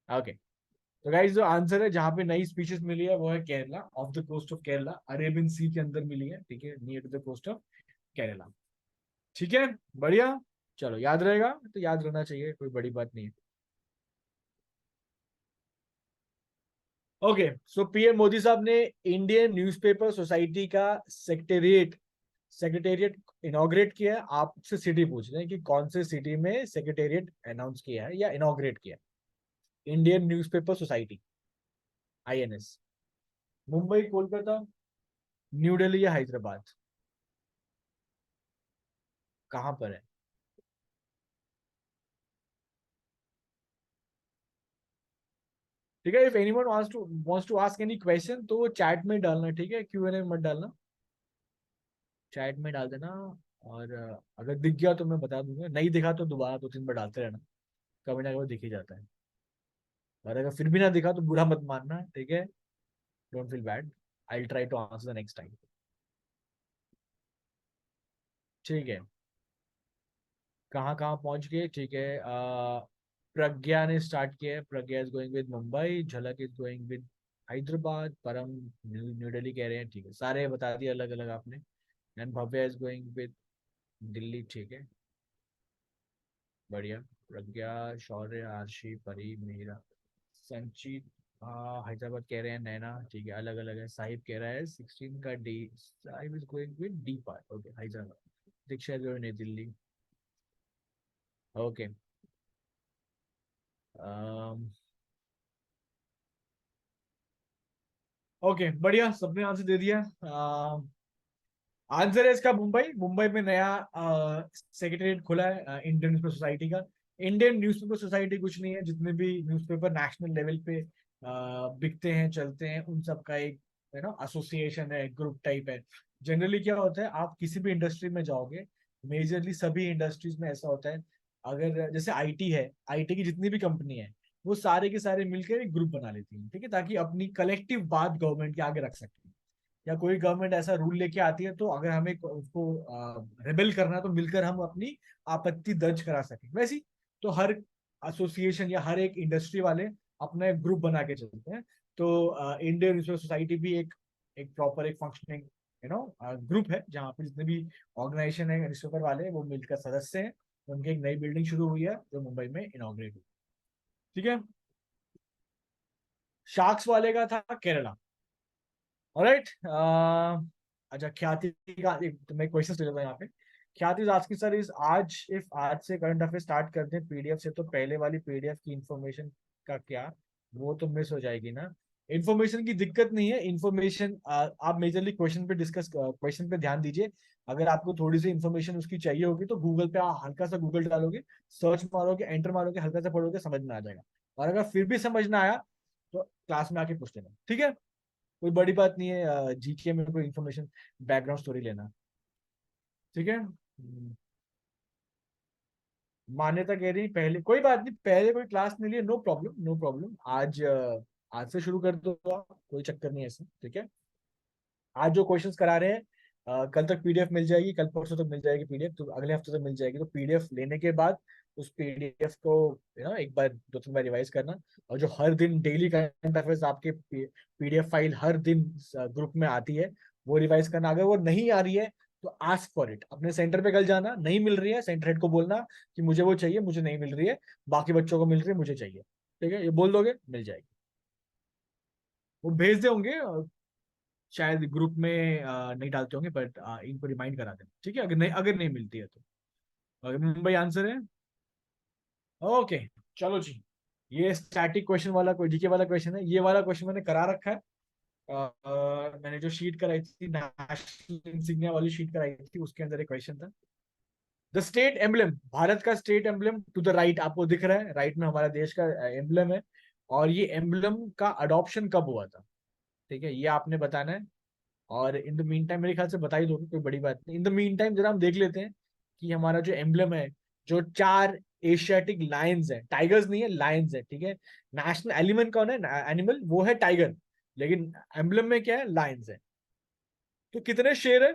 ओके, तो गाइस जो आंसर है, जहां पे नई स्पीशीज मिली है वो है Kerala, off the coast of Kerala, Arabian sea के अंदर मिली है, ठीक है, near to the coast of Kerala. ठीक है, बढ़िया। चलो, याद रहेगा तो याद रहना चाहिए, कोई बड़ी बात नहीं है। ओके, सो पीएम मोदी साहब ने इंडियन न्यूज़पेपर सोसाइटी का सेक्रेटेरिएट सेक्रेटेरिएट इनॉग्रेट किया है। आपसे सिटी पूछ रहे हैं कि कौन से सिटी में सेक्रेटेरिएट अनाउंस किया है या इनॉग्रेट किया है। Indian newspaper society, INS. Mumbai, Kolkata, new Delhi या हैदराबाद? कहां पर है? ठीक है, if anyone wants to ask any question तो वो चैट में डालना, ठीक है, क्यूएनए में मत डालना, चैट में डाल देना। और अगर दिख गया तो मैं बता दूंगा, नहीं दिखा तो दोबारा 2-3 बार डालते रहना, कभी ना कभी दिख ही जाता है। और अगर फिर भी ना दिखा तो बुरा मत मानना, ठीक है, don't feel bad, I try to answer the next time. ठीक है, कहाँ कहाँ पहुंच गए, ठीक है। प्रज्ञा ने स्टार्ट किया है, प्रज्ञा इज गोइंग विद मुंबई, झलक इज गोइंग विद हैदराबाद, परम न्यू दिल्ली कह रहे हैं, ठीक है, सारे बता दिए अलग अलग आपने। And Bhavya is going with Delhi, ठीक है, बढ़िया। प्रज्ञा, शौर्य, आरशी, परी, मीरा, संचित, हैदराबाद कह रहे हैं, नैना, ठीक है, अलग अलग है। साहिब कह रहा है 16 का D, Sahib is going with D part, okay, Hyderabad. Diksha जो है नई दिल्ली। ओके, ओके, बढ़िया, सबने आंसर दे दिया। आंसर है इसका मुंबई। मुंबई में नया सेक्रेटरीट खुला है इंडियन न्यूज़पेपर सोसाइटी का। इंडियन न्यूज़पेपर सोसाइटी कुछ नहीं है, जितने भी न्यूज़पेपर नेशनल लेवल पे बिकते हैं, चलते हैं, उन सब का एक एसोसिएशन है, ग्रुप टाइप है। जनरली क्या होता है, आप किसी भी इंडस्ट्री में जाओगे, मेजरली सभी इंडस्ट्रीज में ऐसा होता है, अगर जैसे आईटी है, आईटी की जितनी भी कंपनी है, वो सारे के सारे मिलकर एक ग्रुप बना लेती हैं, ठीक है, ताकि अपनी कलेक्टिव बात गवर्नमेंट के आगे रख सकें। या कोई गवर्नमेंट ऐसा रूल लेके आती है, तो अगर हमें उसको रिबेल करना है तो मिलकर हम अपनी आपत्ति दर्ज करा सकें। वैसे ही तो हर एसोसिएशन या हर एक इंडस्ट्री वाले अपना एक ग्रुप बना के चलते हैं। तो इंडियन न्यूज़पेपर सोसाइटी भी एक एक प्रॉपर एक फंक्शनिंग ग्रुप है, जहाँ पे जितने भी ऑर्गेनाइजेशन है न्यूज़पेपर वाले, वो मिलकर सदस्य हैं। उनकी एक नई बिल्डिंग शुरू हुई है जो मुंबई में इनॉग्रेट हुई, ठीक है। शार्क्स वाले का था केरला। ऑलराइट, अच्छा, ख्याति का एक तो मैं क्वेश्चन ले लेता हूँ यहाँ पे। ख्याति इज आस्किंग सर, इज आज इफ आज से करंट अफेयर स्टार्ट करते हैं पीडीएफ से, तो पहले वाली पीडीएफ की इंफॉर्मेशन का क्या, वो तो मिस हो जाएगी ना? इन्फॉर्मेशन की दिक्कत नहीं है, इन्फॉर्मेशन आप मेजरली क्वेश्चन पे ध्यान दीजिए। अगर आपको थोड़ी सी इन्फॉर्मेशन उसकी चाहिए होगी तो गूगल पे आप हल्का सा गूगल डालोगे, सर्च मारोगे, एंटर मारोगे, हल्का सा पढ़ोगे, समझ में आ जाएगा। और अगर फिर भी समझ ना आया तो क्लास में आके पूछ लेना, ठीक है, कोई बड़ी बात नहीं है जीके में कोई इन्फॉर्मेशन, बैकग्राउंड स्टोरी लेना, ठीक है। मान्यता कह रही पहले, कोई बात नहीं, पहले कोई क्लास नहीं लिए, नो प्रॉब्लम, नो प्रॉब्लम, आज आज से शुरू कर दो आप, कोई चक्कर नहीं है ऐसे, ठीक है। आज जो क्वेश्चंस करा रहे हैं कल तक पीडीएफ मिल जाएगी, कल परसों तक मिल जाएगी पीडीएफ, तो अगले हफ्ते तक मिल जाएगी। तो पीडीएफ लेने के बाद उस पीडीएफ को एक बार 2-3 बार रिवाइज करना। और जो हर दिन डेली करंट अफेयर्स आपके पीडीएफ फाइल हर दिन ग्रुप में आती है, वो रिवाइज करना। अगर वो नहीं आ रही है तो आस्क फॉर इट, अपने सेंटर पे कल जाना, नहीं मिल रही है सेंटर हेड को बोलना कि मुझे वो चाहिए, मुझे नहीं मिल रही है, बाकी बच्चों को मिल रही है, मुझे चाहिए। ठीक है, ये बोल दोगे मिल जाएगी। वो भेज दे होंगे, शायद ग्रुप में नहीं डालते होंगे, बट इनको रिमाइंड करा देना, ठीक है, अगर नहीं मिलती है तो। अगर मुंबई आंसर है, ओके। चलो जी, ये स्टैटिक क्वेश्चन वाला कोई जीके वाला क्वेश्चन है। ये वाला क्वेश्चन मैंने करा रखा है। मैंने जो शीट कराई थी, नेशनल इंसिग्निया वाली शीट कराई थी, उसके अंदर एक क्वेश्चन था। द स्टेट एम्बलम, भारत का state emblem to the right, आपको दिख रहा है राइट में हमारा देश का एम्बलम है। और ये एम्बलम का अडॉप्शन कब हुआ था? ठीक है, ये आपने बताना है। और इन द मीन टाइम, मेरे ख्याल से बता ही दोगे, कोई बड़ी बात नहीं। इन द मीन टाइम जरा हम देख लेते हैं कि हमारा जो एम्बलम है, जो 4 एशियाटिक लायंस है, टाइगर्स नहीं है, लायंस है, ठीक है। नेशनल एलिमेंट कौन है, एनिमल, वो है टाइगर, लेकिन एम्बलम में क्या है, लायंस है। तो कितने शेर है?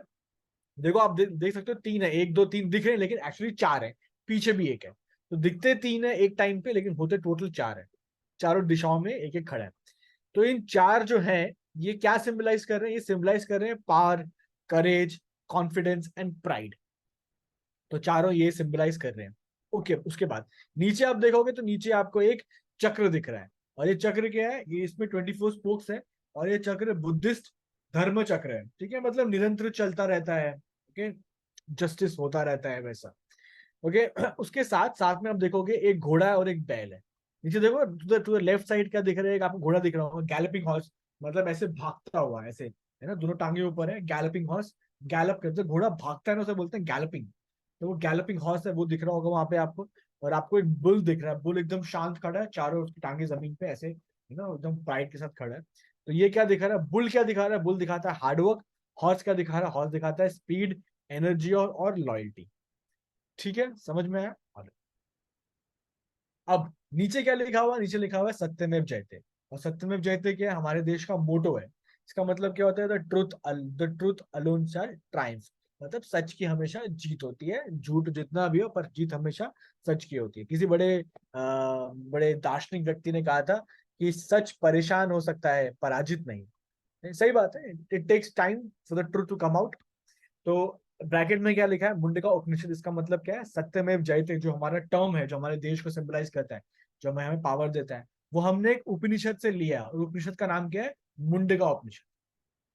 देखो आप देख सकते हो, 3 है, 1 2 3 दिख रहे हैं, लेकिन एक्चुअली 4 है, पीछे भी एक है। तो दिखते 3 है एक टाइम पे, लेकिन होते टोटल 4 है। चारों दिशाओं में एक एक खड़ा है। तो इन 4 जो है, ये क्या सिंबलाइज कर रहे हैं? ये सिंबलाइज कर रहे हैं power, courage, confidence and pride. तो चारों ये सिंबलाइज कर रहे हैं। ओके, उसके बाद नीचे आप देखोगे तो नीचे आपको एक चक्र दिख रहा है। और ये चक्र क्या है? ये इसमें 24 स्पोक्स है। और ये चक्र बुद्धिस्ट धर्म चक्र है, ठीक है, मतलब निरंतर चलता रहता है। ओके, जस्टिस होता रहता है वैसा। ओके उसके साथ साथ में आप देखोगे एक घोड़ा है और एक बैल है। नीचे देखो, टू द लेफ्ट साइड क्या दिख रहा है? एक आपको घोड़ा दिख रहा होगा, गैलपिंग हॉर्स, मतलब ऐसे भागता हुआ, ऐसे है ना, दोनों टांगे ऊपर है, गैलपिंग हॉर्स। गैलप करते घोड़ा भागता है ना, उसे बोलते हैं गैलपिंग। तो वो गैलपिंग हॉर्स है, वो दिख रहा होगा वहां पे आपको। और आपको एक बुल दिख रहा है, बुल एकदम शांत खड़ा है, चारों उसकी टांगे जमीन पे ऐसे है ना, एकदम प्राइड के साथ खड़ा है। तो ये क्या दिखा रहा है? बुल क्या दिखा रहा है? बुल दिखाता है हार्डवर्क। हॉर्स क्या दिखा रहा है? हॉर्स दिखाता है स्पीड, एनर्जी और लॉयल्टी। ठीक है, समझ में आया? अब नीचे क्या लिखा हुआ है? नीचे लिखा हुआ है सत्यमेव जयते। और सत्यमेव जयते क्या है? हमारे देश का मोटो है। इसका मतलब क्या होता है? The truth alone shall triumph. मतलब सच की हमेशा जीत होती है, झूठ जितना भी हो पर जीत हमेशा सच की होती है। किसी बड़े दार्शनिक व्यक्ति ने कहा था कि सच परेशान हो सकता है, पराजित नहीं। सही बात है, it takes time for the truth to come out. तो ब्रैकेट में क्या लिखा है? मुंडका उपनिषद। इसका मतलब क्या है? सत्यमेव जयते, जो हमारा टर्म है, जो हमारे देश को सिंबलाइज करता है, जो हमें हमें पावर देता है, वो हमने एक उपनिषद से लिया। और उपनिषद का नाम क्या है? मुंडका उपनिषद।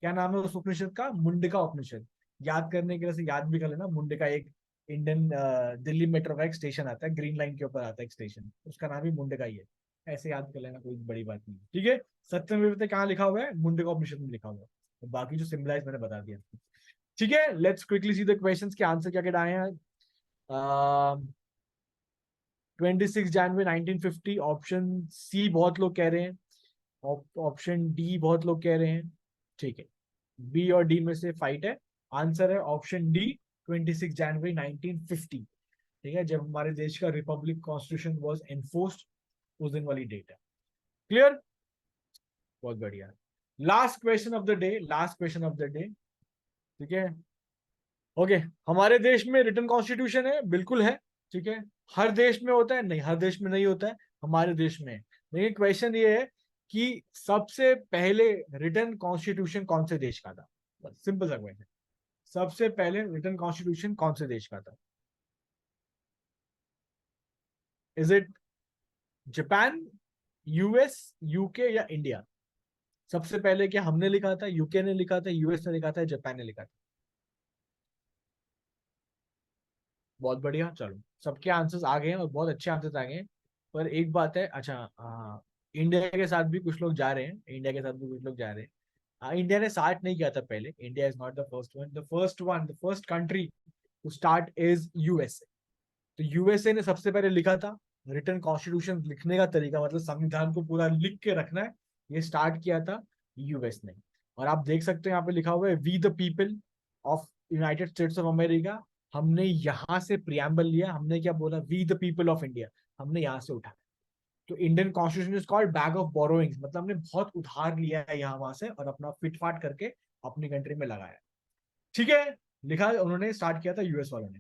क्या नाम है उस उपनिषद का? मुंडका उपनिषद। याद करने के लिए से याद भी कर लेना, मुंडका एक इंडियन दिल्ली मेट्रो का एक स्टेशन आता है, ग्रीन लाइन के ऊपर आता है एक स्टेशन, उसका नाम ही मुंडका ही है। ऐसे याद कर लेना, कोई बड़ी बात नहीं है, ठीक है। सत्यमेव जयते कहाँ लिखा हुआ है? मुंडका उपनिषद में लिखा हुआ है। तो बाकी जो सिंबलाइज मैंने बता दिया। ठीक है, let's quickly see the questions के आंसर क्या क्या आए हैं। 26 जनवरी 1950, ऑप्शन सी बहुत लोग कह रहे हैं, ऑप्शन डी बहुत लोग कह रहे हैं। ठीक है, बी और डी में से फाइट है। आंसर है ऑप्शन डी, 26 जनवरी 1950। ठीक है, जब हमारे देश का रिपब्लिक कॉन्स्टिट्यूशन वॉज एनफोर्स्ड, उस दिन वाली डेट है। क्लियर? बहुत बढ़िया। Last question of the day, last question of the day. ठीक है, ओके। हमारे देश में रिटन कॉन्स्टिट्यूशन है, बिल्कुल है। ठीक है, हर देश में होता है? नहीं, हर देश में नहीं होता है, हमारे देश में है। लेकिन क्वेश्चन ये है कि सबसे पहले रिटन कॉन्स्टिट्यूशन कौन से देश का था? बस सिंपल सा क्वेश्चन। सबसे पहले रिटन कॉन्स्टिट्यूशन कौन से देश का था? Is it Japan, US, UK या इंडिया? सबसे पहले क्या हमने लिखा था, यूके ने लिखा था, यूएस ने लिखा था, जापान ने लिखा था? बहुत बढ़िया, चलो सबके आंसर्स आ गए हैं और बहुत अच्छे आंसर्स आ गए हैं। पर एक बात है, अच्छा, इंडिया के साथ भी कुछ लोग जा रहे हैं, इंडिया के साथ भी कुछ लोग जा रहे हैं। इंडिया ने स्टार्ट नहीं किया था पहले, India is not the first one, the first country to start is USA. तो यूएसए ने सबसे पहले लिखा था। रिटन कॉन्स्टिट्यूशन लिखने का तरीका, मतलब संविधान को पूरा लिख के रखना है, ये स्टार्ट किया था यूएस ने। और आप देख सकते हो यहाँ पे लिखा हुआ है, we the people of United States of America. हमने यहाँ से प्रियम्बल लिया, हमने क्या बोला? We the people of India, हमने यहाँ से उठा। तो Indian constitution is called bag of borrowings, मतलब हमने बहुत उधार लिया है यहाँ वहां से और अपना फिटफाट करके अपनी कंट्री में लगाया। ठीक है, लिखा उन्होंने, स्टार्ट किया था यूएस वालों ने।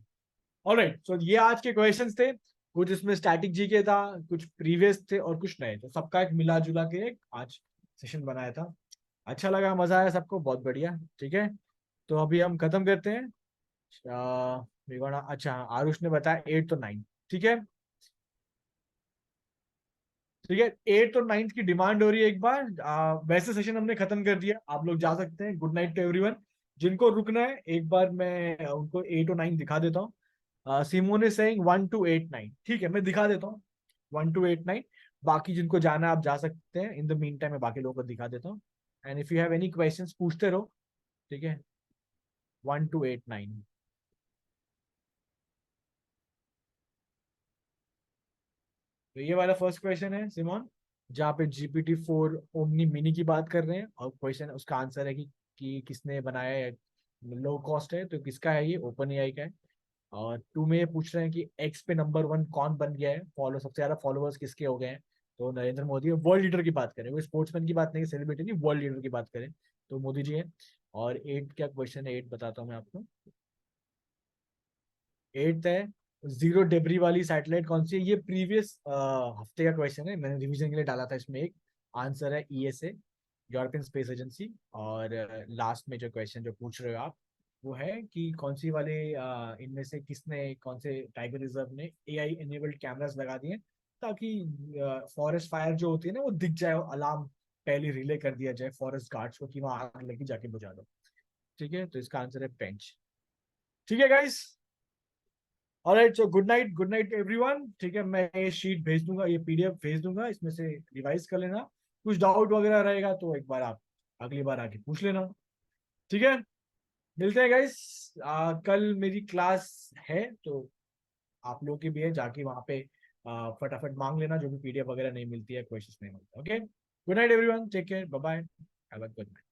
ऑलराइट, सो ये आज के क्वेश्चंस थे। कुछ इसमें स्टैटिक जीके था, कुछ प्रीवियस थे और कुछ नए, तो सबका एक मिला जुला के एक आज सेशन बनाया था। अच्छा लगा, मजा आया सबको, बहुत बढ़िया। ठीक है, तो अभी हम खत्म करते हैं। अच्छा आरुष ने बताया 8 तो 9। ठीक है, ठीक है, 8 और 9 की डिमांड हो रही है एक बार। वैसे सेशन हमने खत्म कर दिया, आप लोग जा सकते हैं। Good night to everyone. जिनको रुकना है एक बार मैं उनको 8 और 9 दिखा देता हूँ। Simon is saying 1 to 8 9। ठीक है, मैं दिखा देता हूँ 1 to 8 9। बाकी जिनको जाना है आप जा सकते हैं। इन द मीन टाइम मैं बाकी लोगों को दिखा देता हूँ। And if you have any questions पूछते रहो। ठीक है, 1 to 8 9। तो ये वाला फर्स्ट क्वेश्चन है सिमोन, जहाँ पे GPT-4 ओमनी मिनी की बात कर रहे हैं, और क्वेश्चन उसका आंसर है कि किसने बनाया है, लो कॉस्ट है तो किसका है, ये ओपन एआई का है। और टू में ये पूछ रहे हैं कि एक्स पे नंबर 1 कौन बन गया है, फॉलो सबसे ज्यादा फॉलोअर्स किसके हो गए हैं। तो नरेंद्र मोदी है। वर्ल्ड लीडर की बात करें, वो स्पोर्ट्समैन की बात नहीं, सेलिब्रिटी नहीं, वर्ल्ड लीडर की बात करें तो मोदी जी है। और 8 क्या क्वेश्चन है, 8 बताता हूँ मैं आपको। 8 है, जीरो डेबरी वाली सैटेलाइट कौन सी है। ये प्रीवियस हफ्ते का क्वेश्चन है, मैंने रिवीजन के लिए डाला था इसमें। एक आंसर है ईएसए, यूरोपियन स्पेस एजेंसी। और लास्ट में जो क्वेश्चन जो पूछ रहे हो आप, वो है कि कौन सी वाले इनमें से किसने, कौन से टाइगर रिजर्व ने एआई एनेबल्ड कैमरास लगा दिए, ताकि फॉरेस्ट फायर जो होती है ना वो दिख जाए, और अलार्म पहले रिले कर दिया जाए फॉरेस्ट गार्ड्स को कि वहां आग लगी, जाके बुझा दो। ठीक है, तो इसका आंसर है पेंच। ठीक है guys, alright, so good night everyone. ठीक है, मैं ये शीट भेज दूंगा, ये पीडीएफ भेज दूंगा, इसमें से रिवाइज कर लेना। कुछ डाउट वगैरह रहेगा तो एक बार आप अगली बार आके पूछ लेना। ठीक है, मिलते हैं गाइस। कल मेरी क्लास है, तो आप लोग की भी है, जाके वहां पे फटाफट मांग लेना, जो भी पीडीएफ वगैरह नहीं मिलती है, क्वेश्चन नहीं मिलता। Okay, good night everyone, take care, bye bye, have a good night.